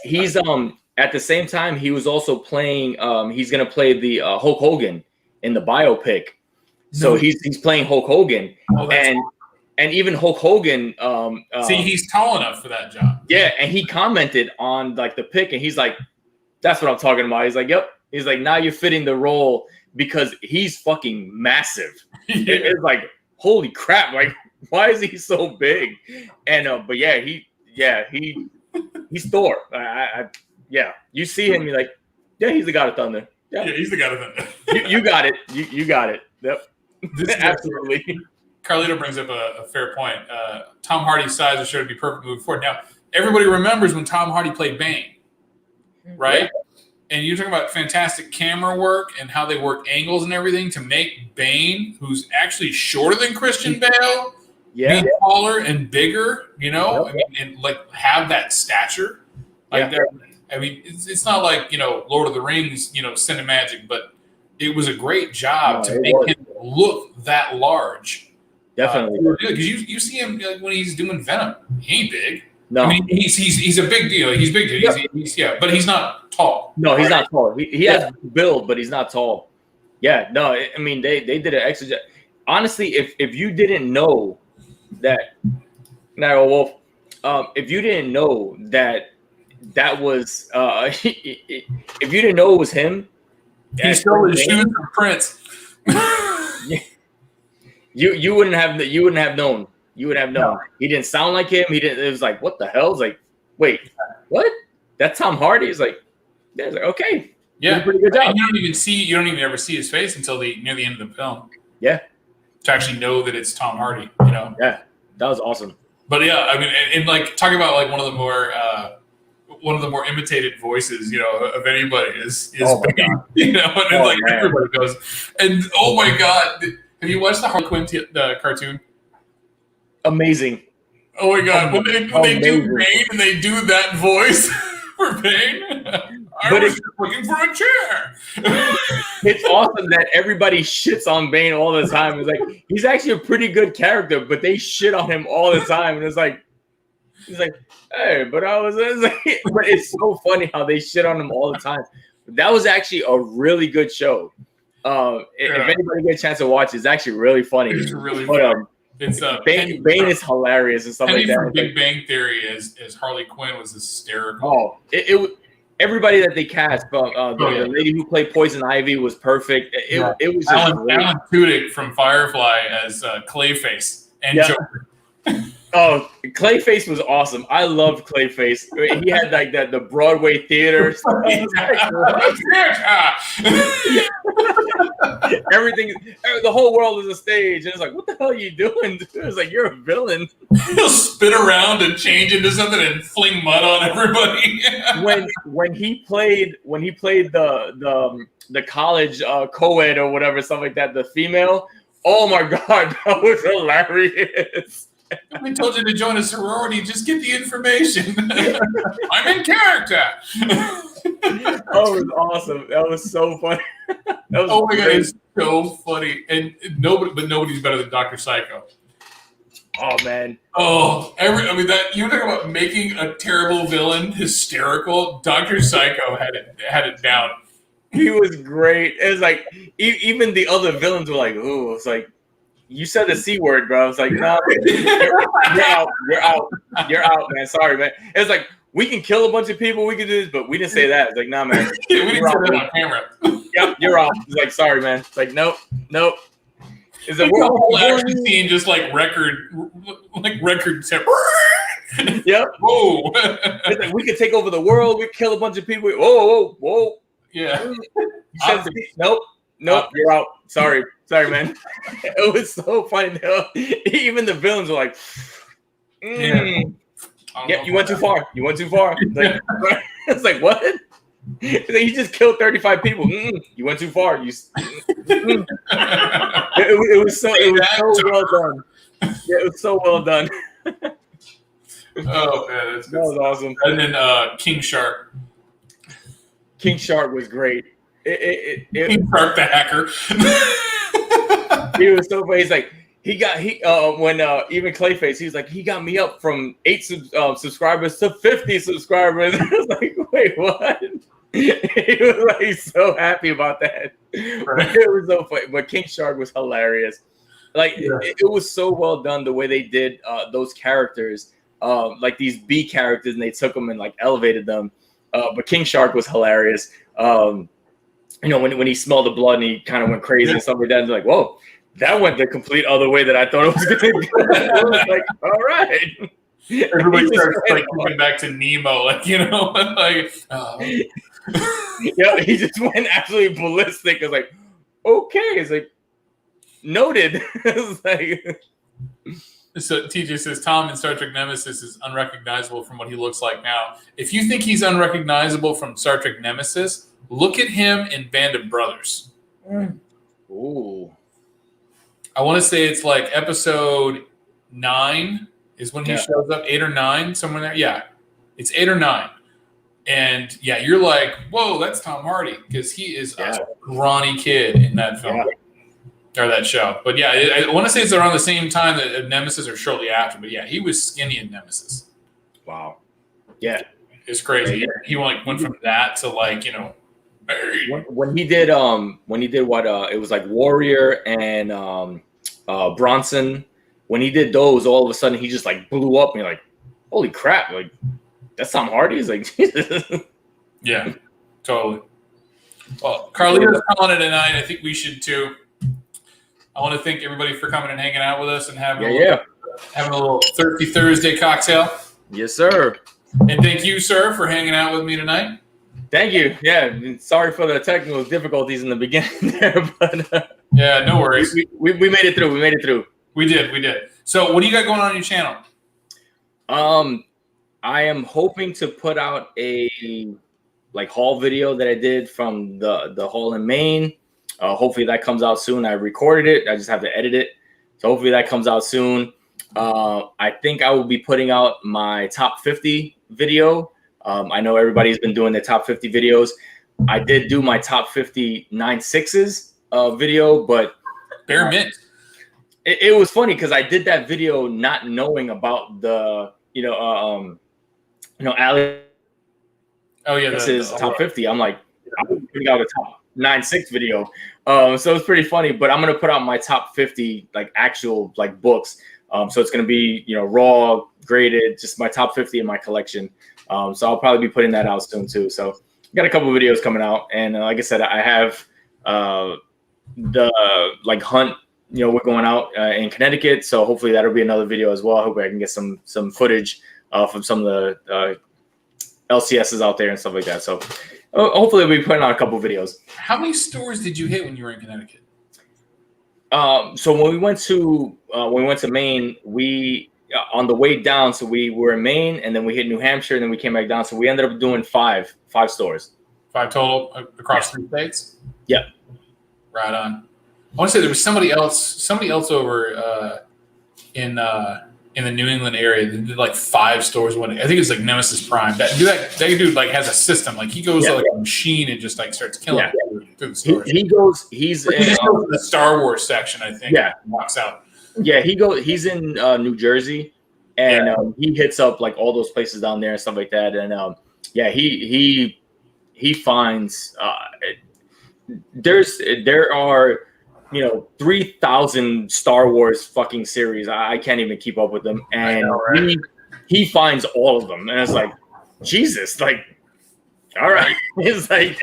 at the same time he was also playing he's going to play the Hulk Hogan in the biopic. So he's playing Hulk Hogan. And even Hulk Hogan see, he's tall enough for that job. Yeah, and he commented on like the pic and he's like, that's what I'm talking about. He's like, yep. He's like, now you're fitting the role because he's fucking massive. It's like, holy crap! Like, why is he so big? And but he's Thor. You see him, you're like, he's the God of Thunder. Yeah, he's the God of Thunder. you got it. You got it. Yep. Absolutely. Carlito brings up a fair point. Tom Hardy's size is sure to be perfect moving forward. Now, everybody remembers when Tom Hardy played Bane. Right? Yeah. And you're talking about fantastic camera work and how they work angles and everything to make Bane, who's actually shorter than Christian Bale, be taller and bigger, and like have that stature. Like that. I mean, it's not like, Lord of the Rings, cinemagic, but it was a great job to make him look that large. Definitely. Because you see him when he's doing Venom. He ain't big. No, I mean he's a big deal. He's big deal. He's but he's not tall. No, he's not tall. He has build, but he's not tall. Yeah, no. I mean they did an extra job. Honestly, if you didn't know that, now Wolf, if you didn't know that was if you didn't know it was him, he stole his shoes from Prince. You wouldn't have known. You would have known. No. He didn't sound like him. He didn't. It was like, what the hell? It's like, wait, what? That's Tom Hardy. He's like, okay, yeah, pretty good job. And you don't even ever see his face until near the end of the film. Yeah, to actually know that it's Tom Hardy. Yeah, that was awesome. But yeah, I mean, and like talking about like one of the more imitated voices, of anybody is Bane, and it's like everybody goes, and oh my god, have you watched the Harley Quinn cartoon? Amazing. Oh my god, when they do Bane and they do that voice for Bane, I was just looking for a chair. It's awesome that everybody shits on Bane all the time. It's like he's actually a pretty good character, but they shit on him all the time, and it's like he's like, hey, but but it's so funny how they shit on him all the time. That was actually a really good show. If anybody gets a chance to watch, it's actually really funny. It's really funny. It's Bane is hilarious and stuff Penny like that. From Big Bang Theory as Harley Quinn was hysterical. Oh, everybody that they cast, the lady who played Poison Ivy was perfect. It was just Alan Tudyk from Firefly as Clayface and Joker. Oh, Clayface was awesome. I loved Clayface. He had like that the Broadway theater. Everything, the whole world is a stage. And it's like, what the hell are you doing? It was like, you're a villain. He'll spin around and change into something and fling mud on everybody. when he played the college co-ed or whatever, stuff like that, the female. Oh my God, that was hilarious. I told you to join a sorority. Just get the information. I'm in character. That was awesome. That was so funny. That was oh my God, it's so funny. And nobody's better than Dr. Psycho. Oh man. That you talk about making a terrible villain hysterical. Dr. Psycho had it down. He was great. It was like even the other villains were like, "Ooh," it's like, you said the C word, bro. It's like, no, you're out, man. Sorry, man. It's like, we can kill a bunch of people, we can do this, but we didn't say that. It's like, nah, man. Yeah, we didn't say that on camera. Yep, you're out. It's like, sorry, man. It's like, nope. It's like, we're whole action scene, just like record. Yep. Whoa. It's like, we can take over the world. We kill a bunch of people. Whoa. Yeah. You said, nope, you're out. Sorry, man. It was so funny. Even the villains were like, yeah, you went too far. You went too far. Like, it's like, what? It's like, you just killed 35 people. You went too far. It was so well done. Yeah, it was so well done. Oh man, that was awesome. And then King Shark. King Shark was great. King Shark the hacker. He was so funny. He's like, when even Clayface, he's like, he got me up from 8 subscribers to 50 subscribers. I was like, wait, what? He was like so happy about that. Right. It was so funny. But King Shark was hilarious. Like it was so well done the way they did those characters, like these B characters, and they took them and like elevated them. But King Shark was hilarious. When he smelled the blood and he kind of went crazy and stuff like that. And like, whoa, that went the complete other way that I thought it was going to go. I was like, all right. Everybody starts like going back to Nemo, like yeah, he just went absolutely ballistic. It's like, okay, it's like noted. It's like. So TJ says Tom in Star Trek Nemesis is unrecognizable from what he looks like now. If you think he's unrecognizable from Star Trek Nemesis, look at him in Band of Brothers. Ooh. I want to say it's like episode 9 is when he shows up, 8 or 9, somewhere there. Yeah, it's 8 or 9. And yeah, you're like, whoa, that's Tom Hardy, because he is a scrawny kid in that film. Or that show. But yeah, I want to say it's around the same time that Nemesis or shortly after. But yeah, he was skinny in Nemesis. Wow. Yeah. It's crazy. He went from that to like, when he did what it was like Warrior and Bronson, when he did those, all of a sudden he just like blew up and you're like, holy crap, like that's Tom Hardy. He's like, Jesus. Yeah, totally. Well, Carlito's calling it a night. I think we should too. I want to thank everybody for coming and hanging out with us and having a little Thirsty Thursday cocktail. Yes, sir. And thank you, sir, for hanging out with me tonight. Thank you. Yeah, sorry for the technical difficulties in the beginning there, but yeah, no worries. We made it through. We did. So, what do you got going on your channel? I am hoping to put out a like haul video that I did from the haul in Maine. Hopefully that comes out soon. I recorded it. I just have to edit it. So hopefully that comes out soon. I think I will be putting out my top 50 video. I know everybody's been doing their top 50 videos. I did do my top 50 9/6s video, but bare mint. It was funny because I did that video not knowing about the Ali. Oh yeah, this is top 50. I'm like, I'm putting out a top 9/6 video. So it's pretty funny, but I'm gonna put out my top 50 like actual like books. So it's gonna be raw, graded, just my top 50 in my collection. So I'll probably be putting that out soon too. So got a couple of videos coming out, and like I said, I have the like hunt we're going out in Connecticut, so hopefully that'll be another video as well. I hope I can get some footage from some of the LCSs out there and stuff like that. So hopefully we'll be putting out a couple videos. How many stores did you hit when you were in Connecticut? So when we went to Maine, we on the way down, so we were in Maine and then we hit New Hampshire and then we came back down. So we ended up doing five stores. 5 total across 3 states? Yep. Right on. I want to say there was somebody else over in the New England area that did like 5 stores one day. I think it's like Nemesis Prime. That dude like has a system. Like he goes to like a machine and just like starts killing people through the stores. He's in the Star Wars section, I think. Yeah. Walks out. Yeah, he's in New Jersey and he hits up like all those places down there and stuff like that. And he finds there are 3,000 Star Wars fucking series. I can't even keep up with them, and know, right? he finds all of them, and it's like, Jesus, like, all right, it's like,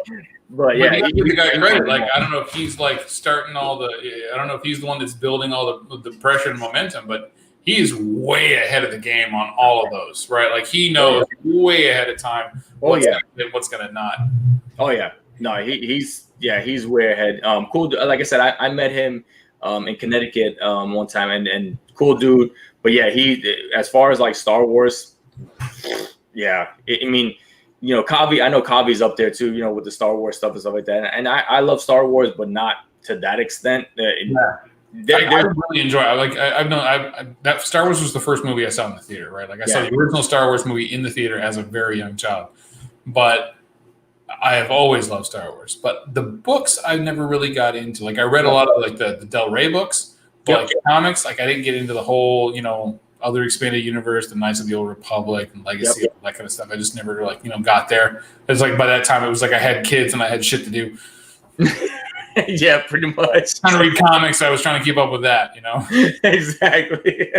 but yeah, the guy credit. Like, I don't know if he's like starting all the. I don't know if he's the one that's building all the pressure and momentum, but he is way ahead of the game on all of those, right? Like he knows way ahead of time what's gonna not. Oh yeah, no, he's way ahead. Cool. Like I said, I met him in Connecticut one time, and cool dude. But yeah, he as far as like Star Wars, I mean, Kavi. I know Kavi's up there too. With the Star Wars stuff and stuff like that. And I love Star Wars, but not to that extent. I really enjoy it. I've known that Star Wars was the first movie I saw in the theater, right? Like I saw the original Star Wars movie in the theater as a very young child, but I have always loved Star Wars. But the books I never really got into. Like I read a lot of like the Del Rey books, but like comics, like I didn't get into the whole other expanded universe, the Knights of the Old Republic and Legacy, that kind of stuff. I just never got there. It's like by that time it was like I had kids and I had shit to do. Yeah, pretty much. Trying to read comics, I was trying to keep up with that, Exactly.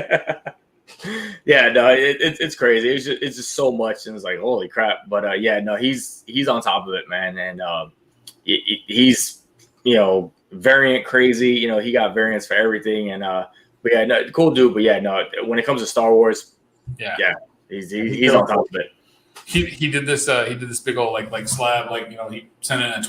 Yeah, no, it's crazy. It's just so much, and it's like holy crap. But he's on top of it, man, and he's variant crazy. He got variants for everything, and cool dude. But when it comes to Star Wars, he's on top of it. He did this big old like slab, he sent in a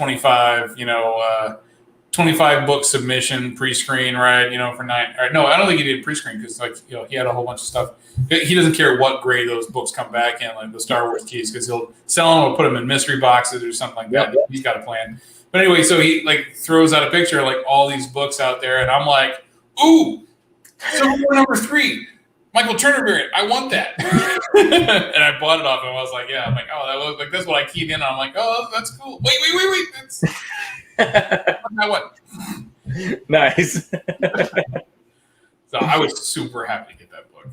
25 book submission pre-screen, right? For 9. Or no, I don't think he did pre-screen because he had a whole bunch of stuff. He doesn't care what grade those books come back in, like the Star Wars keys, because he'll sell them or put them in mystery boxes or something like that. He's got a plan. But anyway, so he throws out a picture of like all these books out there, and I'm like, ooh, Civil War number 3. Michael Turner variant. I want that. And I bought it off him. I was like, I'm like, oh, that was like, that's what I keyed in on. I'm like, oh, that's cool. Wait. That's that one. Nice. So I was super happy to get that book.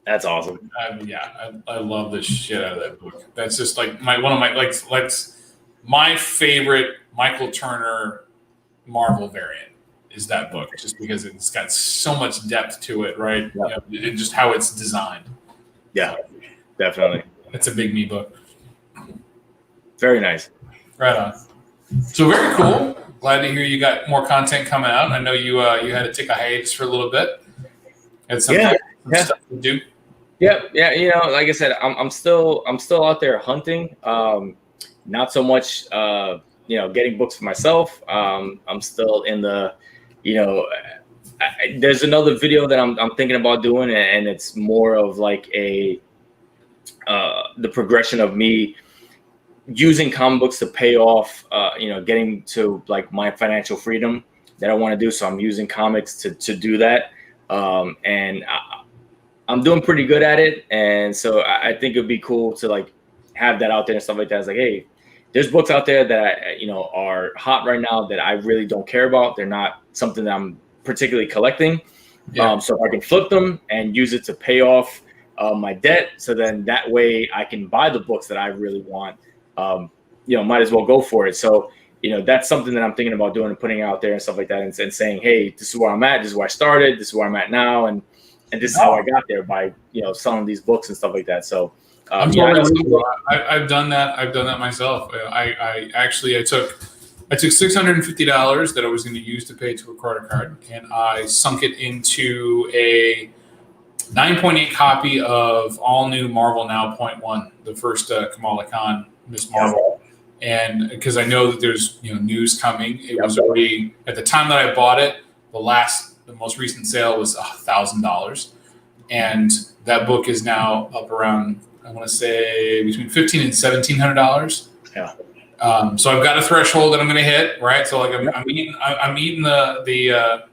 That's awesome. I love the shit out of that book. That's just like my favorite Michael Turner Marvel variant. Is that book just because it's got so much depth to it, right? And just how it's designed. Yeah, definitely. It's a big me book. Very nice. Right on. So very cool. Glad to hear you got more content coming out. I know you had to take a hiatus for a little bit. Had some stuff to do. Yeah. Like I said, I'm still out there hunting. Not so much, getting books for myself. I'm still in the. There's another video that I'm thinking about doing, and it's more of like the progression of me using comic books to pay off, getting to like my financial freedom that I want to do. So I'm using comics to do that, and I'm doing pretty good at it. And so I think it'd be cool to like have that out there and stuff like that. It's like, hey, there's books out there that are hot right now that I really don't care about. They're not something that I'm particularly collecting. So if I can flip them and use it to pay off my debt, so then that way I can buy the books that I really want. Might as well go for it. So that's something that I'm thinking about doing and putting out there and stuff like that, and saying, hey, this is where I'm at. This is where I started. This is where I'm at now, and this is how I got there by selling these books and stuff like that. So. I've done that. I've done that myself. I took I took $650 that I was going to use to pay to a credit card, and I sunk it into a 9.8 copy of all new Marvel Now .1, the first Kamala Khan Miss Marvel, and because I know that there's news coming. It was already at the time that I bought it. The most recent sale was $1,000, and that book is now up around, I want to say, between $1,500 and $1,700. Yeah. So I've got a threshold that I'm going to hit, right? So like I'm eating the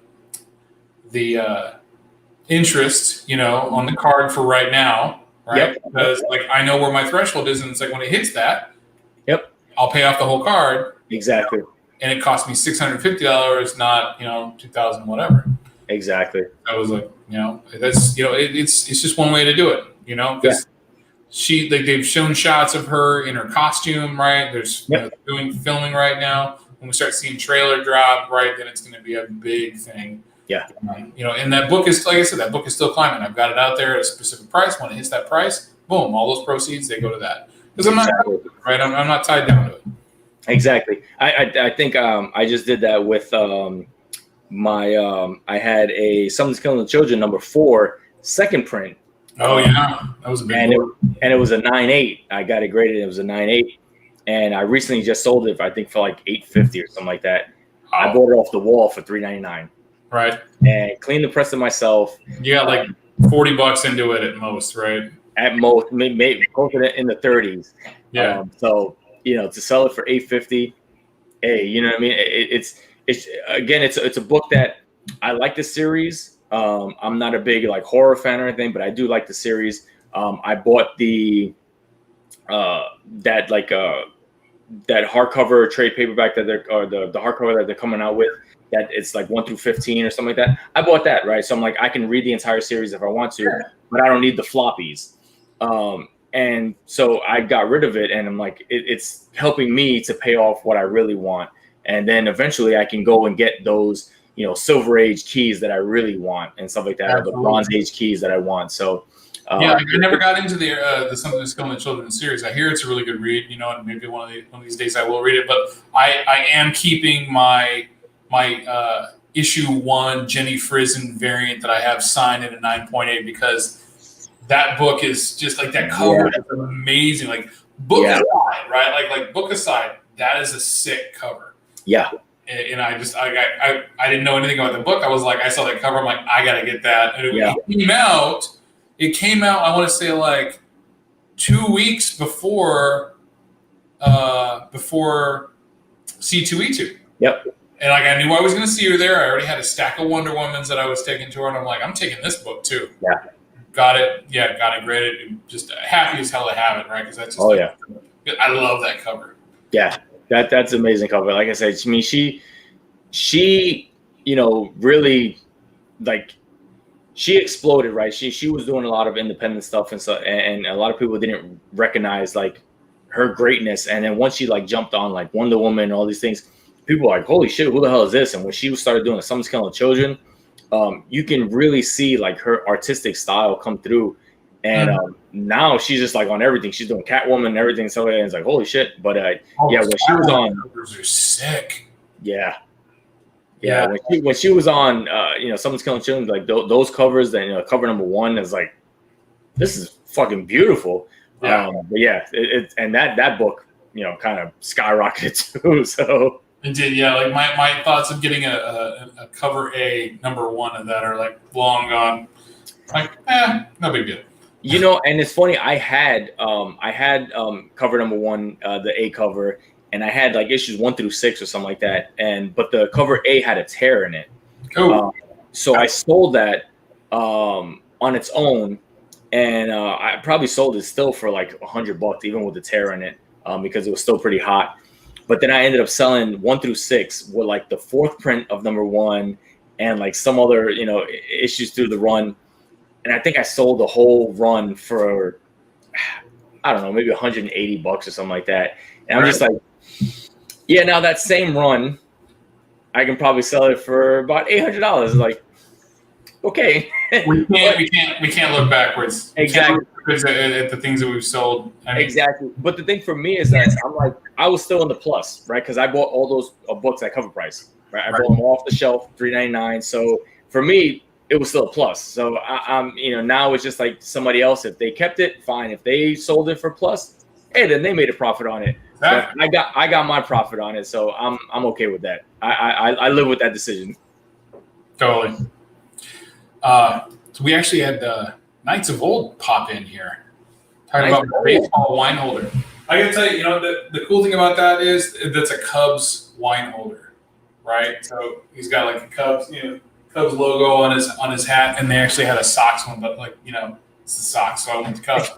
interest, on the card for right now, right? Yep. Because like I know where my threshold is, and it's like when it hits that, yep, I'll pay off the whole card. Exactly. And it cost me $650, not $2,000 whatever. Exactly. I was like, that's it's just one way to do it, because they've shown shots of her in her costume, right? There's doing filming right now. When we start seeing trailer drop, right, then it's going to be a big thing. Yeah. And that book is, like I said, that book is still climbing. I've got it out there at a specific price. When it hits that price, boom, all those proceeds, they go to that. Because I'm not tied down to it. Exactly. I think I just did that with I had a Something's Killing the Children #4 second print. Oh yeah, that was a big book. And it was a 9.8. I got it graded. It was a 9.8, and I recently just sold it. I think for like $850 or something like that. Oh. I bought it off the wall for $3.99. Right. And cleaned the press it myself. You got like $40 into it at most, right? At most, maybe both of it in the 30s. Yeah. So to sell it for $850, hey, you know what I mean? It's again, it's a book that I like the series. I'm not a big like horror fan or anything, but I do like the series. I bought that hardcover trade paperback that the hardcover that they're coming out with. That it's like 1 through 15 or something like that. I bought that, right? So I'm like, I can read the entire series if I want to, but I don't need the floppies. And so I got rid of it, and I'm like, it's helping me to pay off what I really want. And then eventually I can go and get those, Silver Age keys that I really want and stuff like that, or the Bronze Age keys that I want. So I never got into the Something's Killing the Children series. I hear it's a really good read, and maybe one of these days I will read it. But I am keeping my issue 1 Jenny Frison variant that I have signed in a 9.8 because that book is just like that cover is amazing. Like book aside, right? Like book aside, that is a sick cover. Yeah. And I didn't know anything about the book. I was like, I saw that cover. I'm like, I gotta get that. And it came out. I want to say like 2 weeks before C2E2. Yep. And like I knew I was going to see her there. I already had a stack of Wonder Womans that I was taking to her, and I'm like, I'm taking this book too. Yeah. Got it graded. Just happy as hell to have it, right? Because that's just I love that cover. Yeah, that's an amazing cover. Like I said, I mean, she really like she exploded, right? She was doing a lot of independent stuff and stuff, and a lot of people didn't recognize like her greatness. And then once she like jumped on like Wonder Woman and all these things, people were like, holy shit, who the hell is this? And when she started doing Something's Killing the Children, you can really see like her artistic style come through. And now she's just like on everything. She's doing Catwoman and everything. So it's like, holy shit. But when she was on, covers are sick. Yeah. When she was on, Something's Killing Children, like those covers, that cover #1 is like, this is fucking beautiful. Yeah. But and that book, kind of skyrocketed too. So. It did, yeah. Like my thoughts of getting a cover A #1 of that are like long gone. Like, no big deal. And it's funny. I had cover #1, the A cover, and I had like issues 1 through 6 or something like that. But the cover A had a tear in it. Oh. So I sold that on its own, and I probably sold it still for like $100, even with the tear in it, because it was still pretty hot. But then I ended up selling 1 through 6 with like the 4th print of #1 and like some other, issues through the run. And I think I sold the whole run for, I don't know, maybe $180 or something like that. And I'm just like, now that same run, I can probably sell it for about $800. Like, okay. We can't look backwards. Exactly. because at the things that we've sold. I mean, Exactly. But the thing for me is that I'm like, I was still in the plus, right? Because I bought all those books at cover price, right? I bought them off the shelf, $3.99. So for me, it was still a plus. So I'm, now it's just like somebody else. If they kept it, fine. If they sold it for plus, hey, then they made a profit on it. But I got my profit on it, so I'm okay with that. I live with that decision. Totally. So we actually had Knights of Old pop in here. Talking about baseball wine holder. I gotta tell you, the cool thing about that is that's a Cubs wine holder, right? So he's got like a Cubs logo on his hat, and they actually had a Sox one, but it's the Sox, so I went to Cubs.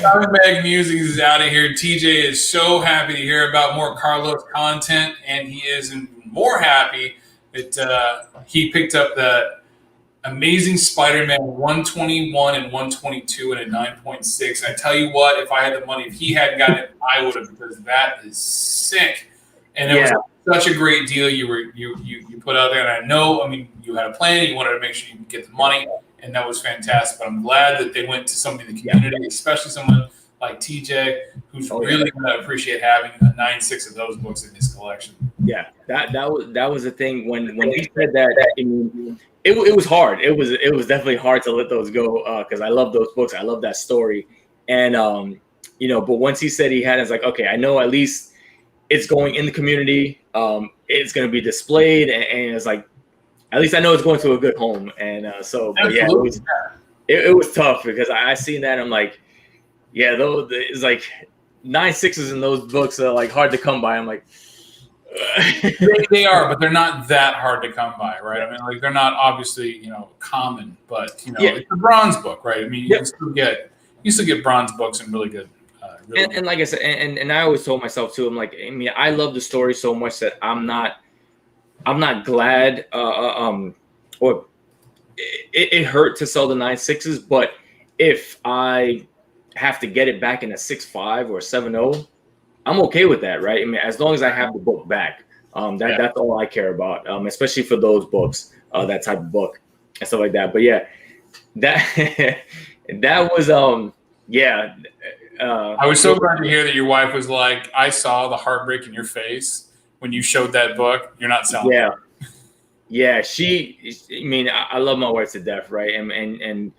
Comic Bag Musings is out of here. TJ is so happy to hear about more Carlos content, and he is more happy that he picked up the Amazing Spider-Man 121 and 122 and a 9.6. I tell you what, if I had the money, if he hadn't gotten it, I would have, because that is sick. And it was such a great deal you put out there. And I know, you had a plan. You wanted to make sure you could get the money, and that was fantastic. But I'm glad that they went to somebody in the community, especially someone like TJ, who's really going to appreciate having a 9.6 of those books in his collection. Yeah, that was the thing when he said that. It was hard. It was definitely hard to let those go because I love those books. I love that story, and but once he said he had, it's like, okay, I know at least it's going in the community. It's going to be displayed, and it's like, at least I know it's going to a good home. And but yeah, it was tough because I seen that. I'm like, yeah, though it's like 9.6s in those books are like hard to come by. I'm like. They are, but they're not that hard to come by, right? They're not obviously, common, but it's a bronze book, right? You still get bronze books and really good. And like I said, and I always told myself too, I'm like, I love the story so much that I'm not glad, or it hurt to sell the 9.6s, but if I have to get it back in a 6.5 or 7.0. I'm okay with that, right? As long as I have the book back, that's all I care about, especially for those books, that type of book and stuff like that. But yeah, that was I was so glad to hear that your wife was like, I saw the heartbreak in your face when you showed that book. You're not selling it. Yeah. I love my wife to death, right? And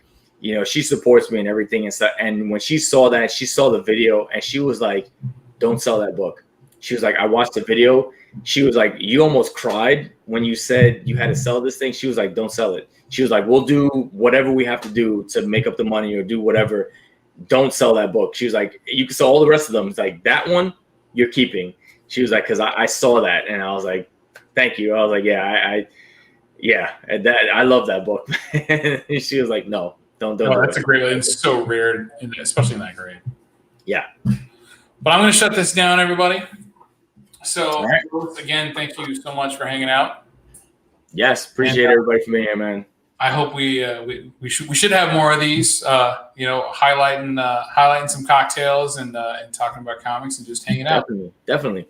she supports me and everything and stuff. And when she saw that, she saw the video and she was like, don't sell that book. She was like, I watched the video. She was like, you almost cried when you said you had to sell this thing. She was like, don't sell it. She was like, we'll do whatever we have to do to make up the money or do whatever. Don't sell that book. She was like, you can sell all the rest of them. It's like, that one you're keeping. She was like, because I saw that. And I was like, thank you. I was like, I love that book. She was like, no, don't do that's a great one. It's so rare, especially in that grade. Yeah. But I'm going to shut this down, everybody. So, again, thank you so much for hanging out. Yes, appreciate everybody for being here, man. I hope we should have more of these. Highlighting some cocktails and talking about comics and just hanging out. Definitely.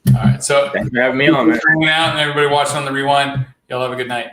All right. So thanks for having me on, man. Hanging out and everybody watching on the rewind. Y'all have a good night.